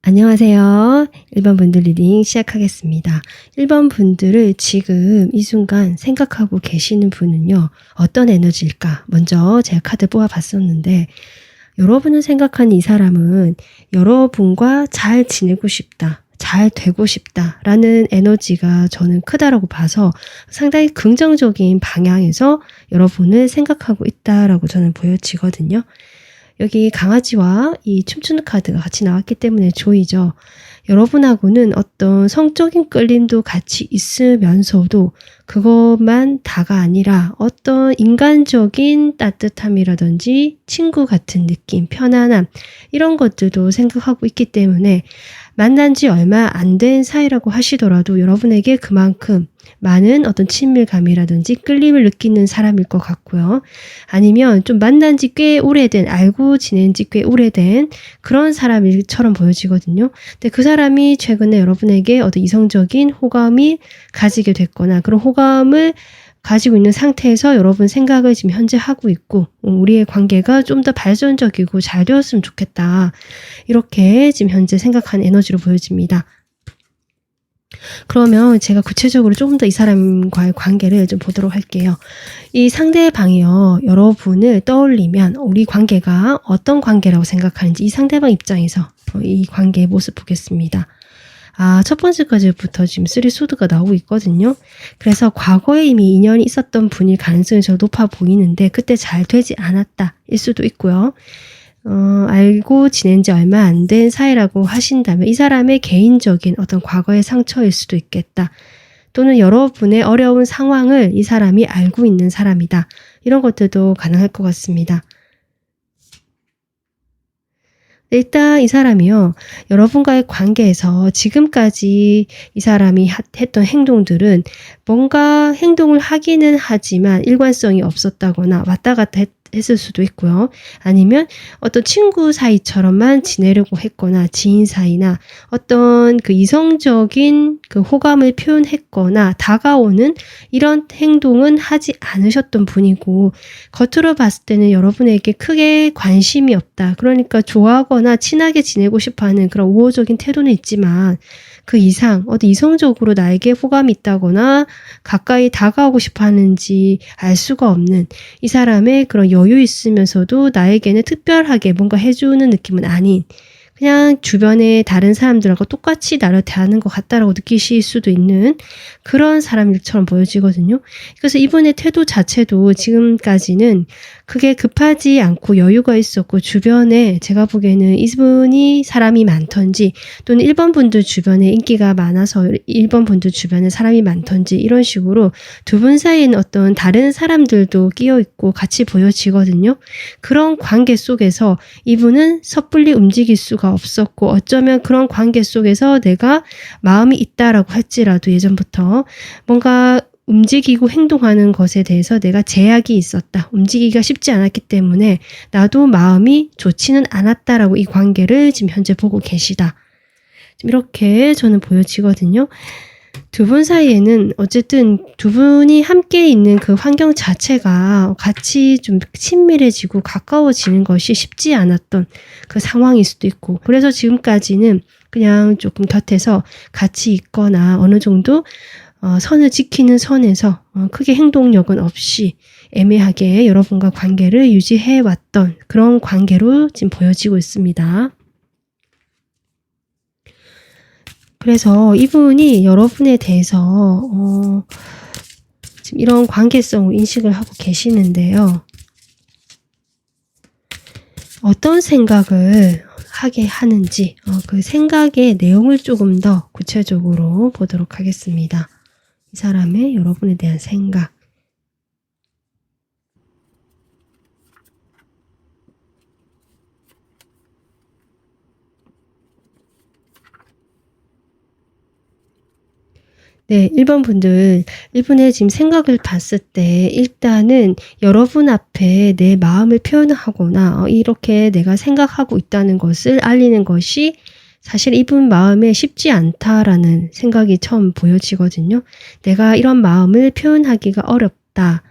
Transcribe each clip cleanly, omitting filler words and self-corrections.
안녕하세요. 1번 분들 리딩 시작하겠습니다. 1번 분들을 지금 이 순간 생각하고 계시는 분은요. 어떤 에너지일까? 먼저 제가 카드 뽑아봤었는데 여러분을 생각하는 이 사람은 여러분과 잘 지내고 싶다. 잘 되고 싶다 라는 에너지가 저는 크다라고 봐서 상당히 긍정적인 방향에서 여러분을 생각하고 있다라고 저는 보여지거든요. 여기 강아지와 이 춤추는 카드가 같이 나왔기 때문에 조이죠. 여러분하고는 어떤 성적인 끌림도 같이 있으면서도 그것만 다가 아니라 어떤 인간적인 따뜻함이라든지 친구 같은 느낌, 편안함 이런 것들도 생각하고 있기 때문에 만난 지 얼마 안 된 사이라고 하시더라도 여러분에게 그만큼 많은 어떤 친밀감이라든지 끌림을 느끼는 사람일 것 같고요. 아니면 좀 만난 지 꽤 오래된, 알고 지낸 지 꽤 오래된 그런 사람처럼 보여지거든요. 근데 그 사람이 최근에 여러분에게 어떤 이성적인 호감이 가지게 됐거나 그런 호감을 가지고 있는 상태에서 여러분 생각을 지금 현재 하고 있고 우리의 관계가 좀 더 발전적이고 잘 되었으면 좋겠다. 이렇게 지금 현재 생각하는 에너지로 보여집니다. 그러면 제가 구체적으로 조금 더 이 사람과의 관계를 좀 보도록 할게요. 이 상대방이요. 여러분을 떠올리면 우리 관계가 어떤 관계라고 생각하는지 이 상대방 입장에서 이 관계의 모습 보겠습니다. 첫 번째 까지부터 지금 3 소드가 나오고 있거든요. 그래서 과거에 이미 인연이 있었던 분일 가능성이 저 높아 보이는데 그때 잘 되지 않았다 일 수도 있고요. 알고 지낸 지 얼마 안 된 사이라고 하신다면 이 사람의 개인적인 어떤 과거의 상처일 수도 있겠다. 또는 여러분의 어려운 상황을 이 사람이 알고 있는 사람이다. 이런 것들도 가능할 것 같습니다. 일단 이 사람이요. 여러분과의 관계에서 지금까지 이 사람이 했던 행동들은 뭔가 행동을 하기는 하지만 일관성이 없었다거나 왔다 갔다 했을 수도 있고요. 아니면 어떤 친구 사이처럼만 지내려고 했거나 지인 사이나 어떤 그 이성적인 그 호감을 표현했거나 다가오는 이런 행동은 하지 않으셨던 분이고 겉으로 봤을 때는 여러분에게 크게 관심이 없다. 그러니까 좋아하거나 친하게 지내고 싶어하는 그런 우호적인 태도는 있지만 그 이상 어떤 이성적으로 나에게 호감이 있다거나 가까이 다가오고 싶어 하는지 알 수가 없는 이 사람의 그런 여유 있으면서도 나에게는 특별하게 뭔가 해주는 느낌은 아닌 그냥 주변의 다른 사람들하고 똑같이 나를 대하는 것 같다라고 느끼실 수도 있는 그런 사람처럼 보여지거든요. 그래서 이분의 태도 자체도 지금까지는 크게 급하지 않고 여유가 있었고 주변에 제가 보기에는 이분이 사람이 많던지 또는 1번 분들 주변에 인기가 많아서 1번 분들 주변에 사람이 많던지 이런 식으로 두 분 사이에는 어떤 다른 사람들도 끼어 있고 같이 보여지거든요. 그런 관계 속에서 이분은 섣불리 움직일 수가 없었고 어쩌면 그런 관계 속에서 내가 마음이 있다라고 할지라도 예전부터 뭔가 움직이고 행동하는 것에 대해서 내가 제약이 있었다. 움직이기가 쉽지 않았기 때문에 나도 마음이 좋지는 않았다라고 이 관계를 지금 현재 보고 계시다. 지금 이렇게 저는 보여지거든요. 두 분 사이에는 어쨌든 두 분이 함께 있는 그 환경 자체가 같이 좀 친밀해지고 가까워지는 것이 쉽지 않았던 그 상황일 수도 있고 그래서 지금까지는 그냥 조금 곁에서 같이 있거나 어느 정도 선을 지키는 선에서 크게 행동력은 없이 애매하게 여러분과 관계를 유지해 왔던 그런 관계로 지금 보여지고 있습니다. 그래서 이분이 여러분에 대해서 지금 이런 관계성을 인식을 하고 계시는데요. 어떤 생각을 하게 하는지 그 생각의 내용을 조금 더 구체적으로 보도록 하겠습니다. 이 사람의 여러분에 대한 생각. 네, 1번 분들, 이분의 지금 생각을 봤을 때 일단은 여러분 앞에 내 마음을 표현하거나 이렇게 내가 생각하고 있다는 것을 알리는 것이 사실 이분 마음에 쉽지 않다라는 생각이 처음 보여지거든요. 내가 이런 마음을 표현하기가 어렵다.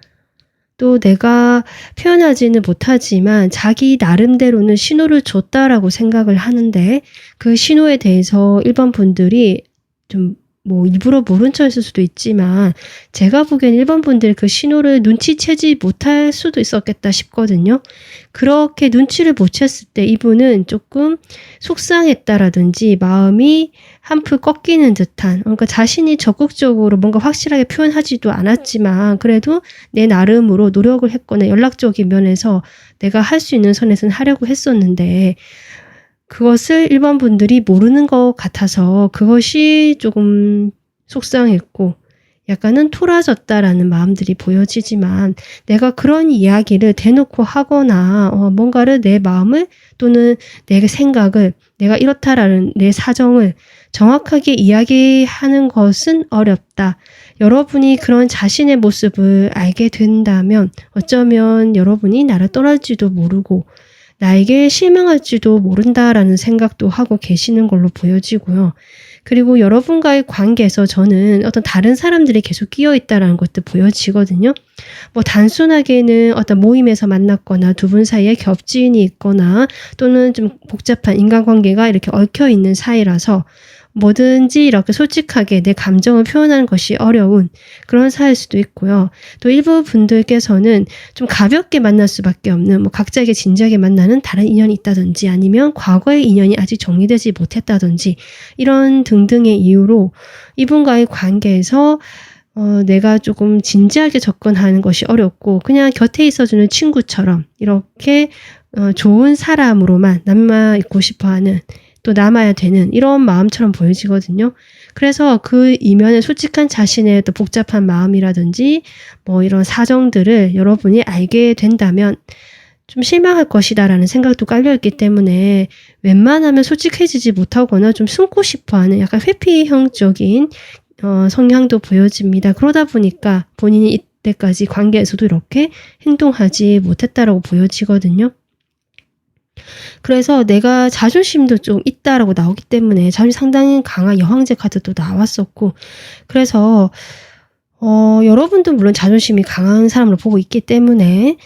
또 내가 표현하지는 못하지만 자기 나름대로는 신호를 줬다라고 생각을 하는데 그 신호에 대해서 일반 분들이 좀 일부러 모른 척했을 수도 있지만 제가 보기엔 일반 분들이 그 신호를 눈치채지 못할 수도 있었겠다 싶거든요. 그렇게 눈치를 못 챘을 때 이분은 조금 속상했다라든지 마음이 한풀 꺾이는 듯한, 그러니까 자신이 적극적으로 뭔가 확실하게 표현하지도 않았지만 그래도 내 나름으로 노력을 했거나 연락적인 면에서 내가 할 수 있는 선에서는 하려고 했었는데 그것을 일반 분들이 모르는 것 같아서 그것이 조금 속상했고 약간은 토라졌다라는 마음들이 보여지지만 내가 그런 이야기를 대놓고 하거나 뭔가를 내 마음을 또는 내 생각을 내가 이렇다라는 내 사정을 정확하게 이야기하는 것은 어렵다. 여러분이 그런 자신의 모습을 알게 된다면 어쩌면 여러분이 나를 떠날지도 모르고 나에게 실망할지도 모른다라는 생각도 하고 계시는 걸로 보여지고요. 그리고 여러분과의 관계에서 저는 어떤 다른 사람들이 계속 끼어 있다라는 것도 보여지거든요. 단순하게는 어떤 모임에서 만났거나 두 분 사이에 겹지인이 있거나 또는 좀 복잡한 인간관계가 이렇게 얽혀 있는 사이라서 뭐든지 이렇게 솔직하게 내 감정을 표현하는 것이 어려운 그런 사이일 수도 있고요. 또 일부 분들께서는 좀 가볍게 만날 수밖에 없는 각자에게 진지하게 만나는 다른 인연이 있다든지 아니면 과거의 인연이 아직 정리되지 못했다든지 이런 등등의 이유로 이분과의 관계에서 내가 조금 진지하게 접근하는 것이 어렵고 그냥 곁에 있어주는 친구처럼 이렇게 좋은 사람으로만 남아있고 싶어하는 또 남아야 되는 이런 마음처럼 보여지거든요. 그래서 그 이면에 솔직한 자신의 또 복잡한 마음이라든지 이런 사정들을 여러분이 알게 된다면 좀 실망할 것이다라는 생각도 깔려있기 때문에 웬만하면 솔직해지지 못하거나 좀 숨고 싶어하는 약간 회피형적인 성향도 보여집니다. 그러다 보니까 본인이 이때까지 관계에서도 이렇게 행동하지 못했다라고 보여지거든요. 그래서 내가 자존심도 좀 있다라고 나오기 때문에 자존심 상당히 강한 여왕제 카드도 나왔었고 그래서 여러분도 물론 자존심이 강한 사람으로 보고 있기 때문에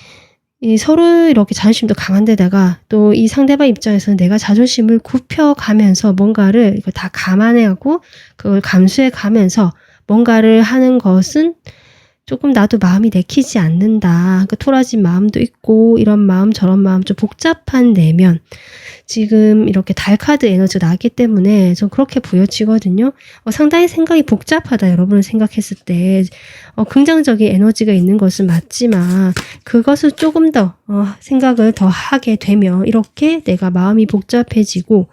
서로 이렇게 자존심도 강한 데다가 또 이 상대방 입장에서는 내가 자존심을 굽혀가면서 뭔가를 이거 다 감안해하고 그걸 감수해 가면서 뭔가를 하는 것은 조금 나도 마음이 내키지 않는다. 토라진 마음도 있고 이런 마음 저런 마음 좀 복잡한 내면 지금 이렇게 달 카드 에너지가 나왔기 때문에 좀 그렇게 보여지거든요. 상당히 생각이 복잡하다 여러분을 생각했을 때 긍정적인 에너지가 있는 것은 맞지만 그것을 조금 더 생각을 더 하게 되면 이렇게 내가 마음이 복잡해지고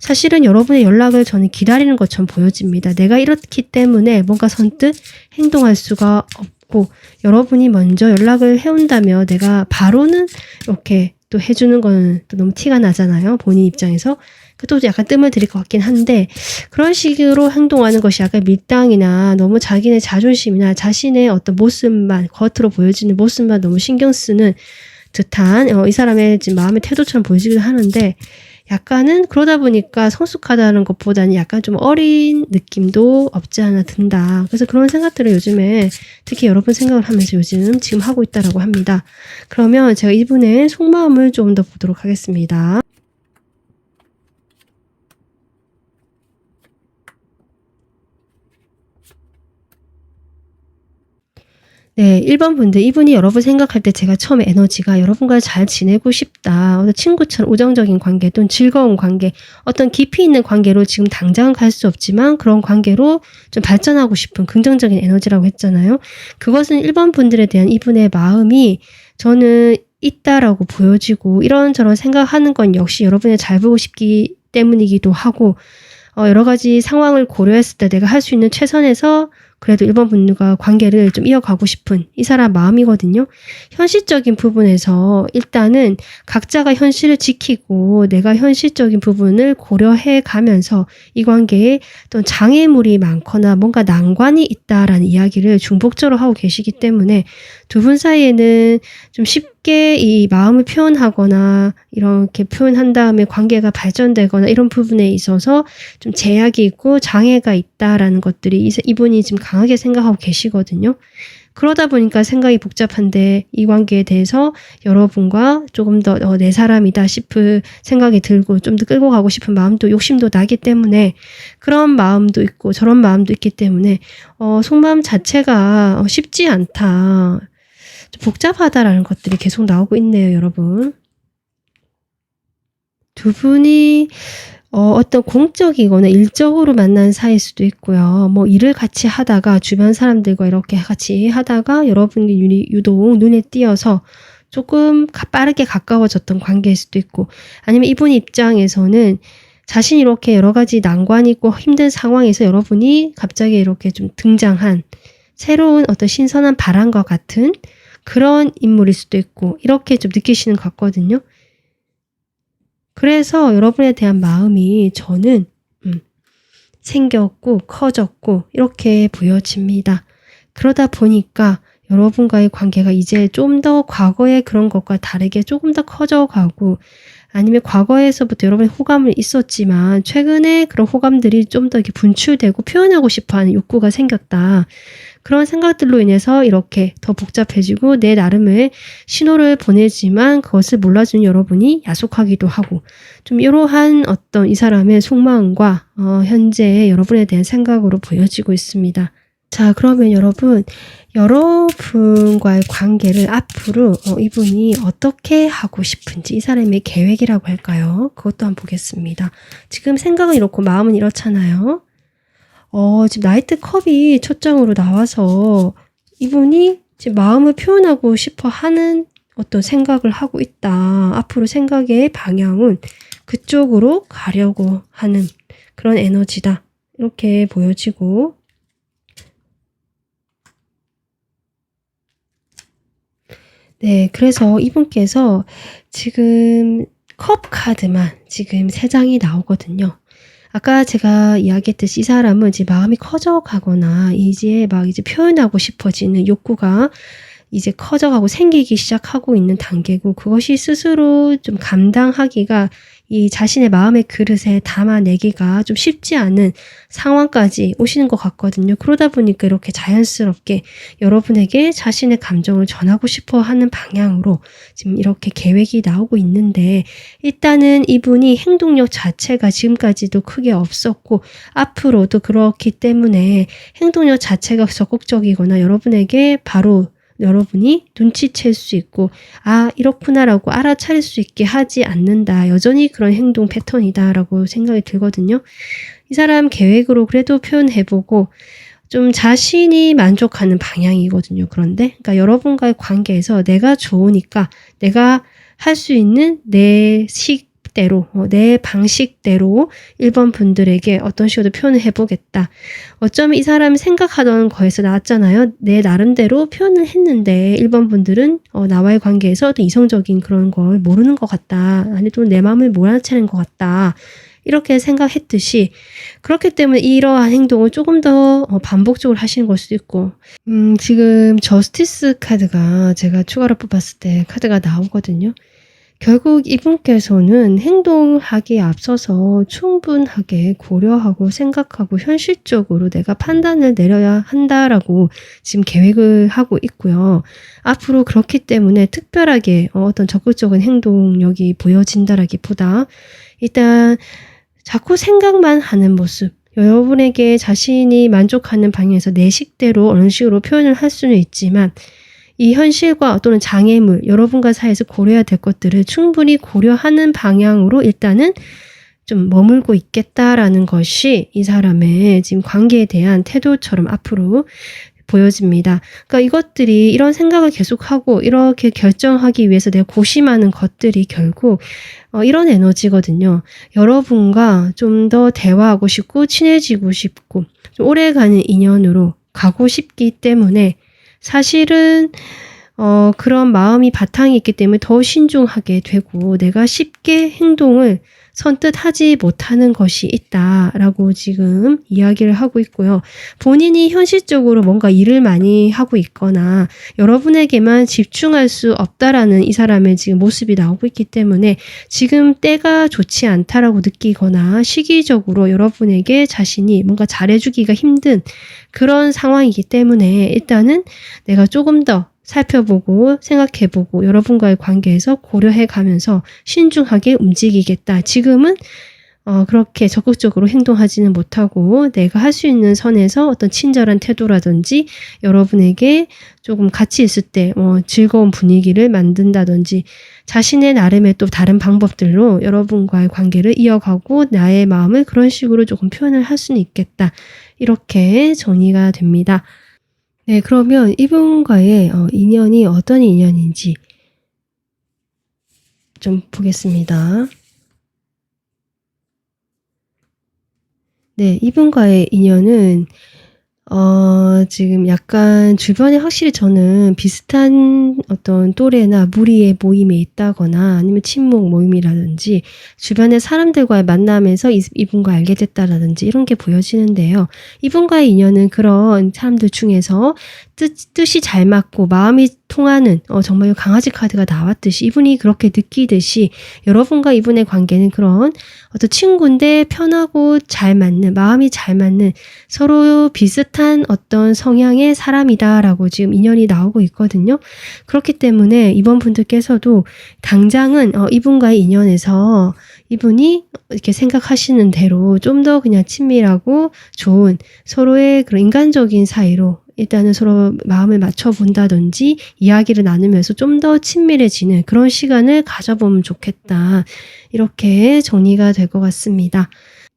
사실은 여러분의 연락을 저는 기다리는 것처럼 보여집니다. 내가 이렇기 때문에 뭔가 선뜻 행동할 수가 없고 여러분이 먼저 연락을 해온다면 내가 바로는 이렇게 또 해주는 거는 또 너무 티가 나잖아요. 본인 입장에서. 또 약간 뜸을 들일 것 같긴 한데 그런 식으로 행동하는 것이 약간 밀당이나 너무 자기네 자존심이나 자신의 어떤 모습만 겉으로 보여지는 모습만 너무 신경 쓰는 듯한 이 사람의 지금 마음의 태도처럼 보여지기도 하는데 약간은 그러다 보니까 성숙하다는 것보다는 약간 좀 어린 느낌도 없지 않아 든다. 그래서 그런 생각들을 요즘에 특히 여러분 생각을 하면서 요즘 지금 하고 있다라고 합니다. 그러면 제가 이분의 속마음을 좀 더 보도록 하겠습니다. 네, 1번 분들 이분이 여러분 생각할 때 제가 처음에 에너지가 여러분과 잘 지내고 싶다. 친구처럼 우정적인 관계 또는 즐거운 관계 어떤 깊이 있는 관계로 지금 당장은 갈 수 없지만 그런 관계로 좀 발전하고 싶은 긍정적인 에너지라고 했잖아요. 그것은 1번 분들에 대한 이분의 마음이 저는 있다라고 보여지고 이런저런 생각하는 건 역시 여러분이 잘 보고 싶기 때문이기도 하고 여러 가지 상황을 고려했을 때 내가 할 수 있는 최선에서 그래도 1번 분과 관계를 좀 이어가고 싶은 이 사람 마음이거든요. 현실적인 부분에서 일단은 각자가 현실을 지키고 내가 현실적인 부분을 고려해 가면서 이 관계에 또 장애물이 많거나 뭔가 난관이 있다라는 이야기를 중복적으로 하고 계시기 때문에 두 분 사이에는 좀 쉽게 이 마음을 표현하거나 이렇게 표현한 다음에 관계가 발전되거나 이런 부분에 있어서 좀 제약이 있고 장애가 있다라는 것들이 이분이 지금 강하게 생각하고 계시거든요. 그러다 보니까 생각이 복잡한데 이 관계에 대해서 여러분과 조금 더 내 사람이다 싶을 생각이 들고 좀 더 끌고 가고 싶은 마음도 욕심도 나기 때문에 그런 마음도 있고 저런 마음도 있기 때문에 속마음 자체가 쉽지 않다. 좀 복잡하다라는 것들이 계속 나오고 있네요, 여러분. 두 분이 어떤 공적이거나 일적으로 만난 사이일 수도 있고요. 뭐 일을 같이 하다가 주변 사람들과 이렇게 같이 하다가 여러분이 유독 눈에 띄어서 조금 빠르게 가까워졌던 관계일 수도 있고, 아니면 이분 입장에서는 자신이 이렇게 여러 가지 난관이 있고 힘든 상황에서 여러분이 갑자기 이렇게 좀 등장한 새로운 어떤 신선한 바람과 같은 그런 인물일 수도 있고, 이렇게 좀 느끼시는 것 같거든요. 그래서 여러분에 대한 마음이 저는 생겼고 커졌고 이렇게 보여집니다. 그러다 보니까 여러분과의 관계가 이제 좀 더 과거의 그런 것과 다르게 조금 더 커져가고, 아니면 과거에서부터 여러분의 호감은 있었지만 최근에 그런 호감들이 좀 더 이렇게 분출되고 표현하고 싶어하는 욕구가 생겼다. 그런 생각들로 인해서 이렇게 더 복잡해지고 내 나름의 신호를 보내지만 그것을 몰라주는 여러분이 야속하기도 하고, 좀 이러한 어떤 이 사람의 속마음과 현재의 여러분에 대한 생각으로 보여지고 있습니다. 자, 그러면 여러분과의 관계를 앞으로 이분이 어떻게 하고 싶은지, 이 사람의 계획이라고 할까요? 그것도 한번 보겠습니다. 지금 생각은 이렇고 마음은 이렇잖아요. 지금 나이트 컵이 첫 장으로 나와서 이분이 지금 마음을 표현하고 싶어 하는 어떤 생각을 하고 있다. 앞으로 생각의 방향은 그쪽으로 가려고 하는 그런 에너지다. 이렇게 보여지고, 네, 그래서 이분께서 지금 컵 카드만 지금 3장이 나오거든요. 아까 제가 이야기했듯이 이 사람은 이제 마음이 커져가거나 이제 표현하고 싶어지는 욕구가 이제 커져가고 생기기 시작하고 있는 단계고, 그것이 스스로 좀 감당하기가, 이 자신의 마음의 그릇에 담아내기가 좀 쉽지 않은 상황까지 오시는 것 같거든요. 그러다 보니까 이렇게 자연스럽게 여러분에게 자신의 감정을 전하고 싶어 하는 방향으로 지금 이렇게 계획이 나오고 있는데, 일단은 이분이 행동력 자체가 지금까지도 크게 없었고 앞으로도 그렇기 때문에 행동력 자체가 적극적이거나 여러분에게 바로 여러분이 눈치챌 수 있고 이렇구나라고 알아차릴 수 있게 하지 않는다. 여전히 그런 행동 패턴이다 라고 생각이 들거든요. 이 사람 계획으로 그래도 표현해보고 좀 자신이 만족하는 방향이거든요. 그러니까 여러분과의 관계에서 내가 좋으니까 내가 할 수 있는 내 식대로, 내 방식대로 1번 분들에게 어떤 식으로 표현을 해보겠다. 어쩌면 이 사람이 생각하던 거에서 나왔잖아요. 내 나름대로 표현을 했는데 1번 분들은 나와의 관계에서 또 이성적인 그런 걸 모르는 것 같다. 아니 또 내 마음을 몰아채는 것 같다. 이렇게 생각했듯이, 그렇기 때문에 이러한 행동을 조금 더 반복적으로 하시는 걸 수도 있고, 지금 저스티스 카드가 제가 추가로 뽑았을 때 카드가 나오거든요. 결국 이분께서는 행동하기에 앞서서 충분하게 고려하고 생각하고 현실적으로 내가 판단을 내려야 한다라고 지금 계획을 하고 있고요. 앞으로 그렇기 때문에 특별하게 어떤 적극적인 행동력이 보여진다라기보다 일단 자꾸 생각만 하는 모습, 여러분에게 자신이 만족하는 방향에서 내 식대로 어느 식으로 표현을 할 수는 있지만 이 현실과 또는 장애물, 여러분과 사이에서 고려해야 될 것들을 충분히 고려하는 방향으로 일단은 좀 머물고 있겠다라는 것이 이 사람의 지금 관계에 대한 태도처럼 앞으로 보여집니다. 그러니까 이것들이, 이런 생각을 계속하고 이렇게 결정하기 위해서 내가 고심하는 것들이 결국 이런 에너지거든요. 여러분과 좀 더 대화하고 싶고 친해지고 싶고 좀 오래가는 인연으로 가고 싶기 때문에 사실은 그런 마음이 바탕이 있기 때문에 더 신중하게 되고 내가 쉽게 행동을 선뜻하지 못하는 것이 있다라고 지금 이야기를 하고 있고요. 본인이 현실적으로 뭔가 일을 많이 하고 있거나 여러분에게만 집중할 수 없다라는 이 사람의 지금 모습이 나오고 있기 때문에 지금 때가 좋지 않다라고 느끼거나 시기적으로 여러분에게 자신이 뭔가 잘해주기가 힘든 그런 상황이기 때문에 일단은 내가 조금 더 살펴보고 생각해보고 여러분과의 관계에서 고려해가면서 신중하게 움직이겠다. 지금은 그렇게 적극적으로 행동하지는 못하고 내가 할 수 있는 선에서 어떤 친절한 태도라든지 여러분에게 조금 같이 있을 때 즐거운 분위기를 만든다든지 자신의 나름의 또 다른 방법들로 여러분과의 관계를 이어가고 나의 마음을 그런 식으로 조금 표현을 할 수는 있겠다. 이렇게 정리가 됩니다. 네, 그러면 이분과의 인연이 어떤 인연인지 좀 보겠습니다. 네, 이분과의 인연은 지금 약간 주변에 확실히 저는 비슷한 어떤 또래나 무리의 모임에 있다거나 아니면 친목 모임이라든지 주변의 사람들과의 만남에서 이분과 알게 됐다라든지 이런 게 보여지는데요. 이분과의 인연은 그런 사람들 중에서 뜻이 잘 맞고 마음이 통하는 정말 강아지 카드가 나왔듯이 이분이 그렇게 느끼듯이 여러분과 이분의 관계는 그런 어떤 친구인데 편하고 잘 맞는 마음이 잘 맞는 서로 비슷한 어떤 성향의 사람이다라고 지금 인연이 나오고 있거든요. 그렇기 때문에 이번 분들께서도 당장은 이분과의 인연에서 이분이 이렇게 생각하시는 대로 좀 더 그냥 친밀하고 좋은 서로의 그런 인간적인 사이로 일단은 서로 마음을 맞춰본다든지 이야기를 나누면서 좀 더 친밀해지는 그런 시간을 가져보면 좋겠다. 이렇게 정리가 될 것 같습니다.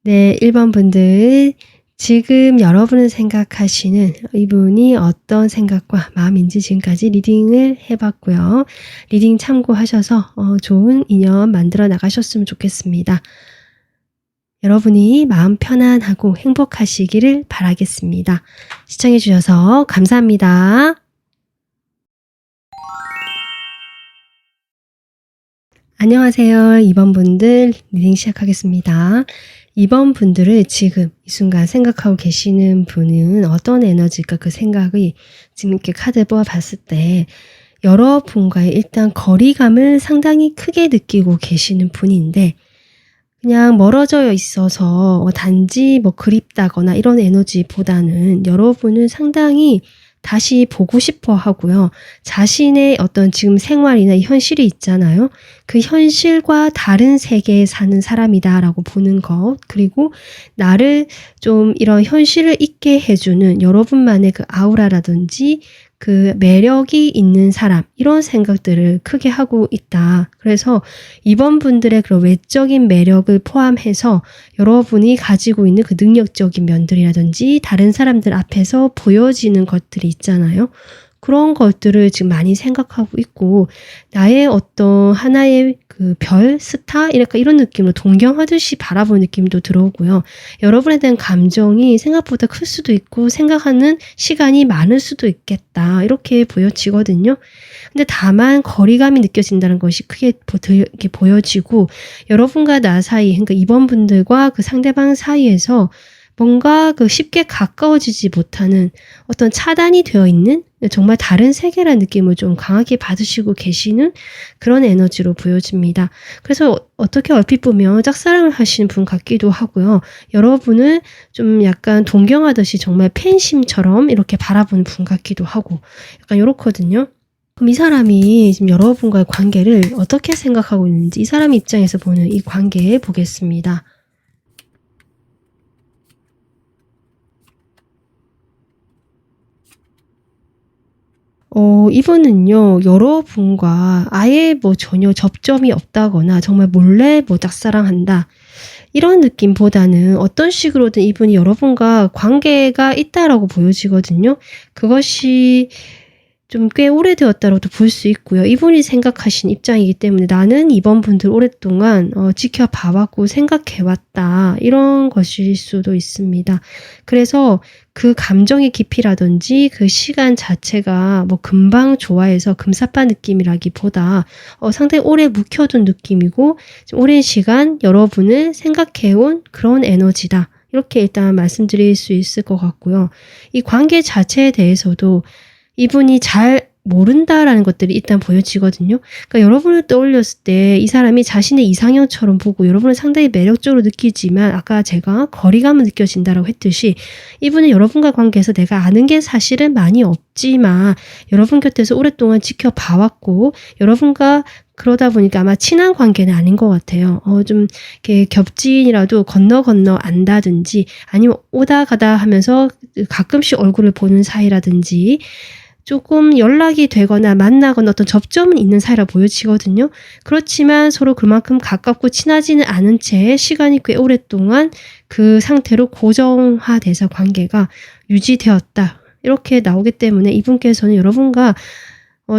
네, 1번 분들 지금 여러분을 생각하시는 이분이 어떤 생각과 마음인지 지금까지 리딩을 해봤고요. 리딩 참고하셔서 좋은 인연 만들어 나가셨으면 좋겠습니다. 여러분이 마음 편안하고 행복하시기를 바라겠습니다. 시청해주셔서 감사합니다. 안녕하세요. 2번 분들 리딩 시작하겠습니다. 2번 분들을 지금 이 순간 생각하고 계시는 분은 어떤 에너지일까 그 생각이 지금 이렇게 카드 뽑아봤을 때 여러분과의 일단 거리감을 상당히 크게 느끼고 계시는 분인데 그냥 멀어져 있어서 단지 그립다거나 이런 에너지보다는 여러분은 상당히 다시 보고 싶어 하고요. 자신의 어떤 지금 생활이나 현실이 있잖아요. 그 현실과 다른 세계에 사는 사람이다라고 보는 것. 그리고 나를 좀 이런 현실을 잊게 해주는 여러분만의 그 아우라라든지 그 매력이 있는 사람 이런 생각들을 크게 하고 있다. 그래서 이번 분들의 그런 외적인 매력을 포함해서 여러분이 가지고 있는 그 능력적인 면들이라든지 다른 사람들 앞에서 보여지는 것들이 있잖아요. 그런 것들을 지금 많이 생각하고 있고 나의 어떤 하나의 그 별, 스타 이런 느낌으로 동경하듯이 바라보는 느낌도 들어오고요. 여러분에 대한 감정이 생각보다 클 수도 있고 생각하는 시간이 많을 수도 있겠다. 이렇게 보여지거든요. 근데 다만 거리감이 느껴진다는 것이 크게 이렇게 보여지고 여러분과 나 사이, 그러니까 이번 분들과 그 상대방 사이에서 뭔가 그 쉽게 가까워지지 못하는 어떤 차단이 되어 있는 정말 다른 세계라는 느낌을 좀 강하게 받으시고 계시는 그런 에너지로 보여집니다. 그래서 어떻게 얼핏 보면 짝사랑을 하시는 분 같기도 하고요. 여러분을 좀 약간 동경하듯이 정말 팬심처럼 이렇게 바라보는 분 같기도 하고 약간 이렇거든요. 그럼 이 사람이 지금 여러분과의 관계를 어떻게 생각하고 있는지 이 사람 입장에서 보는 이 관계에 보겠습니다. 이분은요, 여러분과 아예 전혀 접점이 없다거나 정말 몰래 짝사랑한다. 이런 느낌보다는 어떤 식으로든 이분이 여러분과 관계가 있다라고 보여지거든요. 그것이 좀 꽤 오래되었다고도 볼 수 있고요. 이분이 생각하신 입장이기 때문에 나는 이번 분들 오랫동안 지켜봐왔고 생각해왔다. 이런 것일 수도 있습니다. 그래서 그 감정의 깊이라든지 그 시간 자체가 뭐 금방 좋아해서 금사빠 느낌이라기보다 상당히 오래 묵혀둔 느낌이고 오랜 시간 여러분을 생각해온 그런 에너지다. 이렇게 일단 말씀드릴 수 있을 것 같고요. 이 관계 자체에 대해서도 이분이 잘 모른다라는 것들이 일단 보여지거든요. 그러니까 여러분을 떠올렸을 때 이 사람이 자신의 이상형처럼 보고 여러분을 상당히 매력적으로 느끼지만 아까 제가 거리감을 느껴진다라고 했듯이 이분은 여러분과 관계에서 내가 아는 게 사실은 많이 없지만 여러분 곁에서 오랫동안 지켜봐왔고 여러분과 그러다 보니까 아마 친한 관계는 아닌 것 같아요. 좀 이렇게 겹지인이라도 건너 안다든지 아니면 오다 가다 하면서 가끔씩 얼굴을 보는 사이라든지 조금 연락이 되거나 만나거나 어떤 접점은 있는 사이라 보여지거든요. 그렇지만 서로 그만큼 가깝고 친하지는 않은 채 시간이 꽤 오랫동안 그 상태로 고정화돼서 관계가 유지되었다. 이렇게 나오기 때문에 이분께서는 여러분과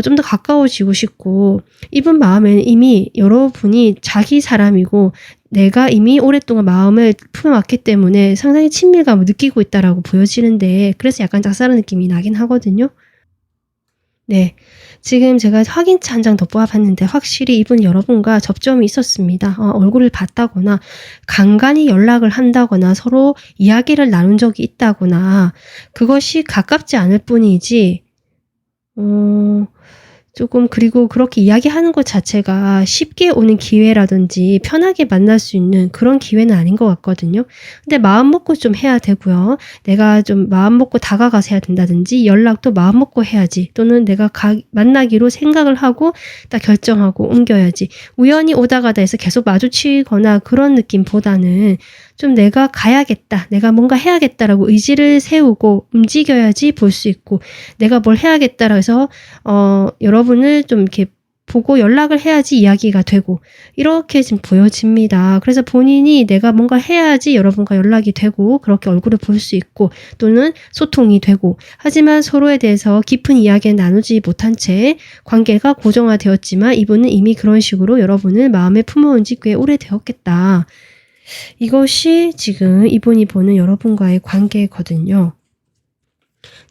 좀 더 가까워지고 싶고 이분 마음에는 이미 여러분이 자기 사람이고 내가 이미 오랫동안 마음을 품어왔기 때문에 상당히 친밀감을 느끼고 있다라고 보여지는데 그래서 약간 짝사랑 느낌이 나긴 하거든요. 네. 지금 제가 확인차 한 장 더 뽑아봤는데 확실히 이분 여러분과 접점이 있었습니다. 얼굴을 봤다거나 간간히 연락을 한다거나 서로 이야기를 나눈 적이 있다거나 그것이 가깝지 않을 뿐이지 조금 그리고 그렇게 이야기하는 것 자체가 쉽게 오는 기회라든지 편하게 만날 수 있는 그런 기회는 아닌 것 같거든요. 근데 마음 먹고 좀 해야 되고요. 내가 좀 마음 먹고 다가가서 해야 된다든지 연락도 마음 먹고 해야지 또는 내가 만나기로 생각을 하고 딱 결정하고 옮겨야지. 우연히 오다 가다 해서 계속 마주치거나 그런 느낌보다는 좀 내가 가야겠다. 내가 뭔가 해야겠다라고 의지를 세우고 움직여야지 볼 수 있고 내가 뭘 해야겠다라 해서 여러분을 좀 이렇게 보고 연락을 해야지 이야기가 되고 이렇게 지금 보여집니다. 그래서 본인이 내가 뭔가 해야지 여러분과 연락이 되고 그렇게 얼굴을 볼 수 있고 또는 소통이 되고 하지만 서로에 대해서 깊은 이야기를 나누지 못한 채 관계가 고정화되었지만 이분은 이미 그런 식으로 여러분을 마음에 품어온 지 꽤 오래되었겠다. 이것이 지금 이분이 보는 여러분과의 관계거든요.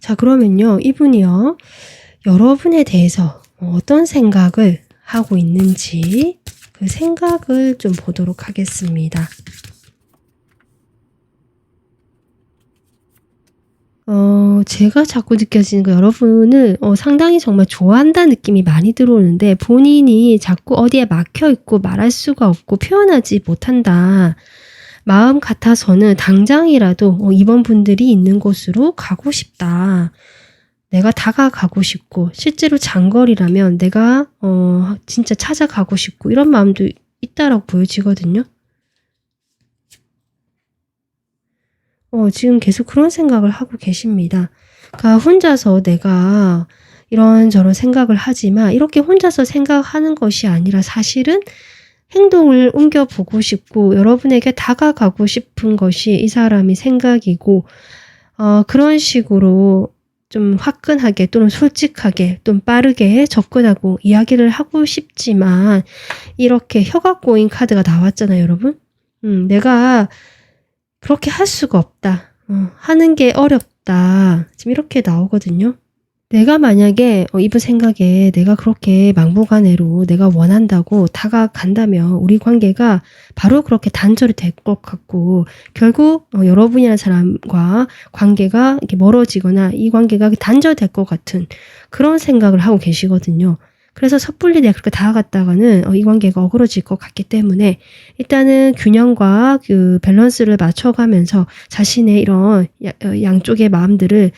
자, 그러면요. 이분이요. 여러분에 대해서 어떤 생각을 하고 있는지 그 생각을 좀 보도록 하겠습니다. 제가 자꾸 느껴지는 거 여러분을 상당히 정말 좋아한다는 느낌이 많이 들어오는데 본인이 자꾸 어디에 막혀 있고 말할 수가 없고 표현하지 못한다. 마음 같아서는 당장이라도 이번 분들이 있는 곳으로 가고 싶다. 내가 다가가고 싶고 실제로 장거리라면 내가 진짜 찾아가고 싶고 이런 마음도 있다라고 보여지거든요. 지금 계속 그런 생각을 하고 계십니다. 그러니까 혼자서 내가 이런저런 생각을 하지만 이렇게 혼자서 생각하는 것이 아니라 사실은 행동을 옮겨보고 싶고 여러분에게 다가가고 싶은 것이 이 사람의 생각이고 그런 식으로 좀 화끈하게 또는 솔직하게 좀 빠르게 접근하고 이야기를 하고 싶지만 이렇게 혀가 꼬인 카드가 나왔잖아요, 여러분. 내가 그렇게 할 수가 없다. 하는 게 어렵다. 지금 이렇게 나오거든요. 내가 만약에 이분 생각에 내가 그렇게 막무가내로 내가 원한다고 다가간다면 우리 관계가 바로 그렇게 단절이 될 것 같고 결국 여러분이라는 사람과 관계가 이렇게 멀어지거나 이 관계가 단절될 것 같은 그런 생각을 하고 계시거든요. 그래서 섣불리 내가 그렇게 다가갔다가는 이 관계가 어그러질 것 같기 때문에 일단은 균형과 그 밸런스를 맞춰가면서 자신의 이런 양쪽의 마음들을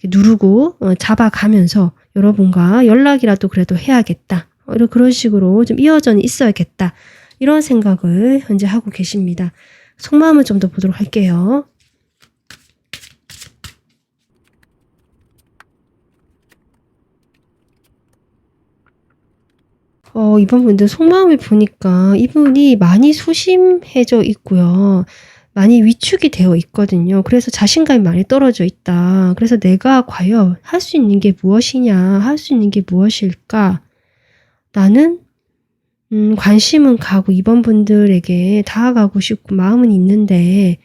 누르고 잡아가면서 여러분과 연락이라도 그래도 해야겠다. 그런 식으로 좀 이어져 있어야겠다. 이런 생각을 현재 하고 계십니다. 속마음을 좀 더 보도록 할게요. 이번 분들 속마음을 보니까 이분이 많이 소심해져 있고요. 많이 위축이 되어 있거든요. 그래서 자신감이 많이 떨어져 있다. 그래서 내가 과연 할 수 있는 게 무엇이냐, 할 수 있는 게 무엇일까? 나는 관심은 가고 이번분들에게 다가가고 싶고 마음은 있는데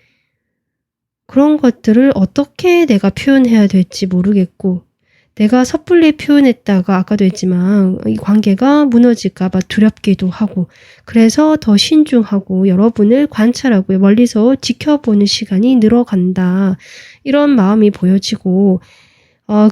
그런 것들을 어떻게 내가 표현해야 될지 모르겠고 내가 섣불리 표현했다가 아까도 했지만 이 관계가 무너질까 봐 두렵기도 하고 그래서 더 신중하고 여러분을 관찰하고 멀리서 지켜보는 시간이 늘어간다. 이런 마음이 보여지고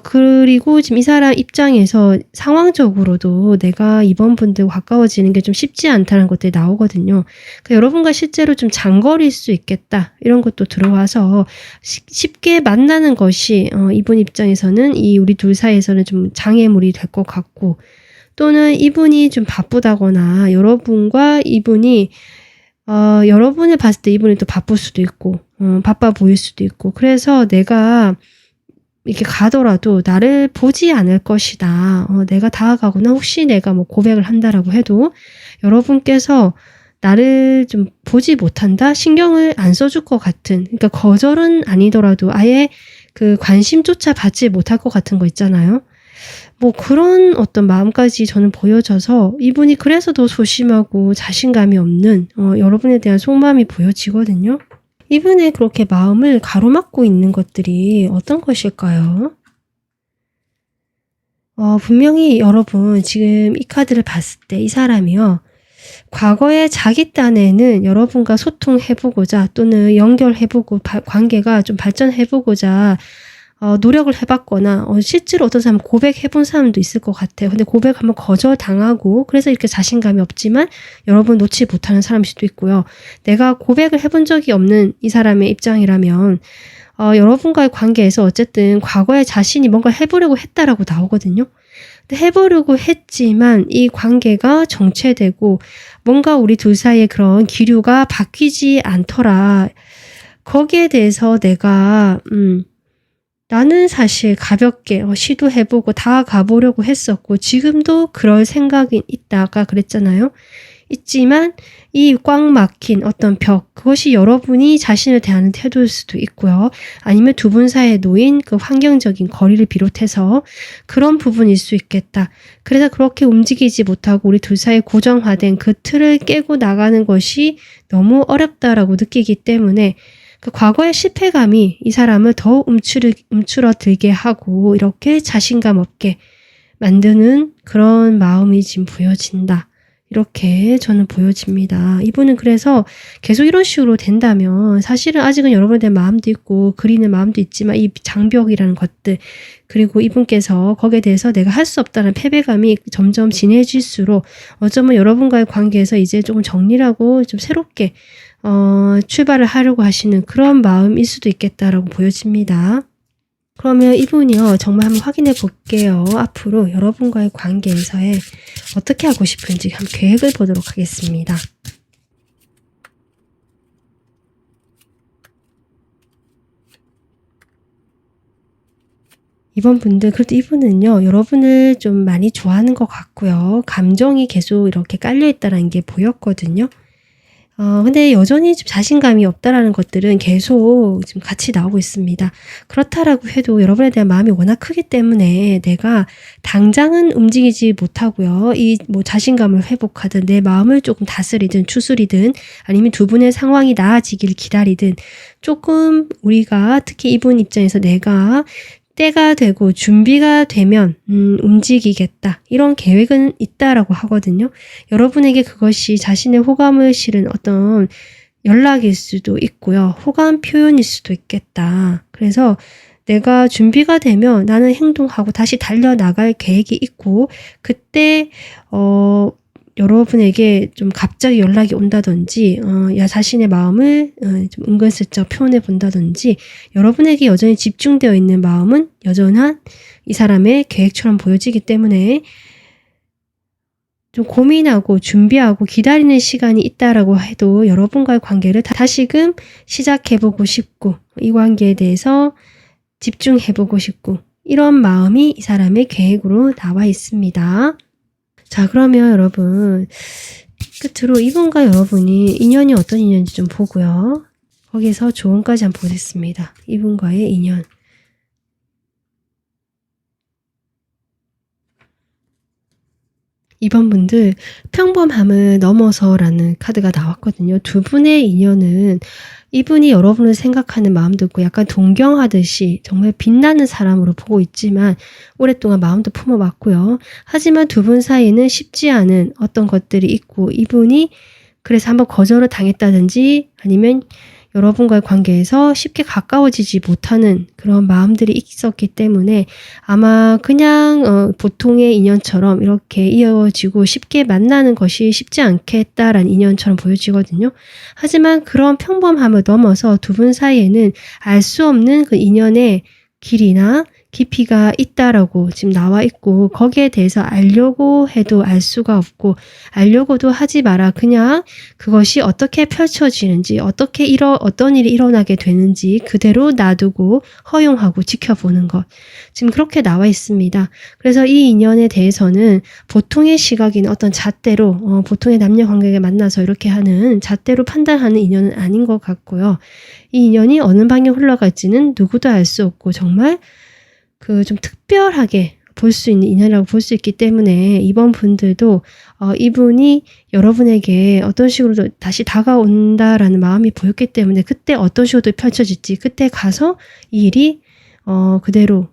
그리고 지금 이 사람 입장에서 상황적으로도 내가 이번 분들과 가까워지는 게 좀 쉽지 않다는 것들이 나오거든요. 그러니까 여러분과 실제로 좀 장거리일 수 있겠다. 이런 것도 들어와서 쉽게 만나는 것이 이분 입장에서는 이 우리 둘 사이에서는 좀 장애물이 될 것 같고 또는 이분이 좀 바쁘다거나 여러분과 이분이 여러분을 봤을 때 이분이 또 바쁠 수도 있고 바빠 보일 수도 있고 그래서 내가 이렇게 가더라도 나를 보지 않을 것이다. 내가 다가가거나 혹시 내가 뭐 고백을 한다라고 해도 여러분께서 나를 좀 보지 못한다? 신경을 안 써줄 것 같은, 그러니까 거절은 아니더라도 아예 그 관심조차 받지 못할 것 같은 거 있잖아요. 뭐 그런 어떤 마음까지 저는 보여져서 이분이 그래서 더 소심하고 자신감이 없는 여러분에 대한 속마음이 보여지거든요. 이분의 그렇게 마음을 가로막고 있는 것들이 어떤 것일까요? 분명히 여러분 지금 이 카드를 봤을 때 이 사람이요. 과거에 자기 딴에는 여러분과 소통해보고자 또는 연결해보고 관계가 좀 발전해보고자 노력을 해봤거나 실제로 어떤 사람은 고백해본 사람도 있을 것 같아요. 근데 고백하면 거절당하고 그래서 이렇게 자신감이 없지만 여러분 놓지 못하는 사람일 수도 있고요. 내가 고백을 해본 적이 없는 이 사람의 입장이라면 여러분과의 관계에서 어쨌든 과거에 자신이 뭔가 해보려고 했다라고 나오거든요. 근데 해보려고 했지만 이 관계가 정체되고 뭔가 우리 둘 사이의 그런 기류가 바뀌지 않더라. 거기에 대해서 내가 나는 사실 가볍게 시도해보고 다가보려고 했었고 지금도 그럴 생각이 있다가 그랬잖아요. 있지만 이 꽉 막힌 어떤 벽 그것이 여러분이 자신을 대하는 태도일 수도 있고요. 아니면 두 분 사이에 놓인 그 환경적인 거리를 비롯해서 그런 부분일 수 있겠다. 그래서 그렇게 움직이지 못하고 우리 둘 사이에 고정화된 그 틀을 깨고 나가는 것이 너무 어렵다라고 느끼기 때문에 그 과거의 실패감이 이 사람을 더 움츠러들게 하고 이렇게 자신감 없게 만드는 그런 마음이 지금 보여진다. 이렇게 저는 보여집니다. 이분은 그래서 계속 이런 식으로 된다면 사실은 아직은 여러분에 대한 마음도 있고 그리는 마음도 있지만 이 장벽이라는 것들 그리고 이분께서 거기에 대해서 내가 할 수 없다는 패배감이 점점 진해질수록 어쩌면 여러분과의 관계에서 이제 조금 정리를 하고 좀 새롭게 출발을 하려고 하시는 그런 마음일 수도 있겠다라고 보여집니다. 그러면 이분이요 정말 한번 확인해 볼게요. 앞으로 여러분과의 관계에서의 어떻게 하고 싶은지 한번 계획을 보도록 하겠습니다. 이번 분들 그래도 이분은요 여러분을 좀 많이 좋아하는 것 같고요. 감정이 계속 이렇게 깔려 있다는 게 보였거든요. 근데 여전히 좀 자신감이 없다라는 것들은 계속 지금 같이 나오고 있습니다. 그렇다라고 해도 여러분에 대한 마음이 워낙 크기 때문에 내가 당장은 움직이지 못하고요. 이 뭐 자신감을 회복하든 내 마음을 조금 다스리든 추스리든 아니면 두 분의 상황이 나아지길 기다리든 조금 우리가 특히 이분 입장에서 내가 때가 되고 준비가 되면 움직이겠다. 이런 계획은 있다라고 하거든요. 여러분에게 그것이 자신의 호감을 실은 어떤 연락일 수도 있고요. 호감 표현일 수도 있겠다. 그래서 내가 준비가 되면 나는 행동하고 다시 달려나갈 계획이 있고 그때 여러분에게 좀 갑자기 연락이 온다든지 자신의 마음을 좀 은근슬쩍 표현해 본다든지 여러분에게 여전히 집중되어 있는 마음은 여전한 이 사람의 계획처럼 보여지기 때문에 좀 고민하고 준비하고 기다리는 시간이 있다라고 해도 여러분과의 관계를 다시금 시작해보고 싶고 이 관계에 대해서 집중해보고 싶고 이런 마음이 이 사람의 계획으로 나와 있습니다. 자, 그러면 여러분 끝으로 이분과 여러분이 인연이 어떤 인연인지 좀 보고요. 거기서 조언까지 한번 보겠습니다. 이분과의 인연. 이번 분들 평범함을 넘어서라는 카드가 나왔거든요. 두 분의 인연은 이분이 여러분을 생각하는 마음도 있고 약간 동경하듯이 정말 빛나는 사람으로 보고 있지만 오랫동안 마음도 품어왔고요. 하지만 두 분 사이에는 쉽지 않은 어떤 것들이 있고 이분이 그래서 한번 거절을 당했다든지 아니면 여러분과의 관계에서 쉽게 가까워지지 못하는 그런 마음들이 있었기 때문에 아마 그냥 보통의 인연처럼 이렇게 이어지고 쉽게 만나는 것이 쉽지 않겠다라는 인연처럼 보여지거든요. 하지만 그런 평범함을 넘어서 두 분 사이에는 알 수 없는 그 인연의 길이나 깊이가 있다라고 지금 나와 있고 거기에 대해서 알려고 해도 알 수가 없고 알려고도 하지 마라. 그냥 그것이 어떻게 펼쳐지는지 어떤 일이 일어나게 되는지 그대로 놔두고 허용하고 지켜보는 것. 지금 그렇게 나와 있습니다. 그래서 이 인연에 대해서는 보통의 시각인 어떤 잣대로 보통의 남녀 관계를 만나서 이렇게 하는 잣대로 판단하는 인연은 아닌 것 같고요. 이 인연이 어느 방향 흘러갈지는 누구도 알 수 없고 정말 좀 특별하게 볼 수 있는 인연이라고 볼 수 있기 때문에 이번 분들도 이분이 여러분에게 어떤 식으로도 다시 다가온다라는 마음이 보였기 때문에 그때 어떤 식으로 펼쳐질지 그때 가서 이 일이 그대로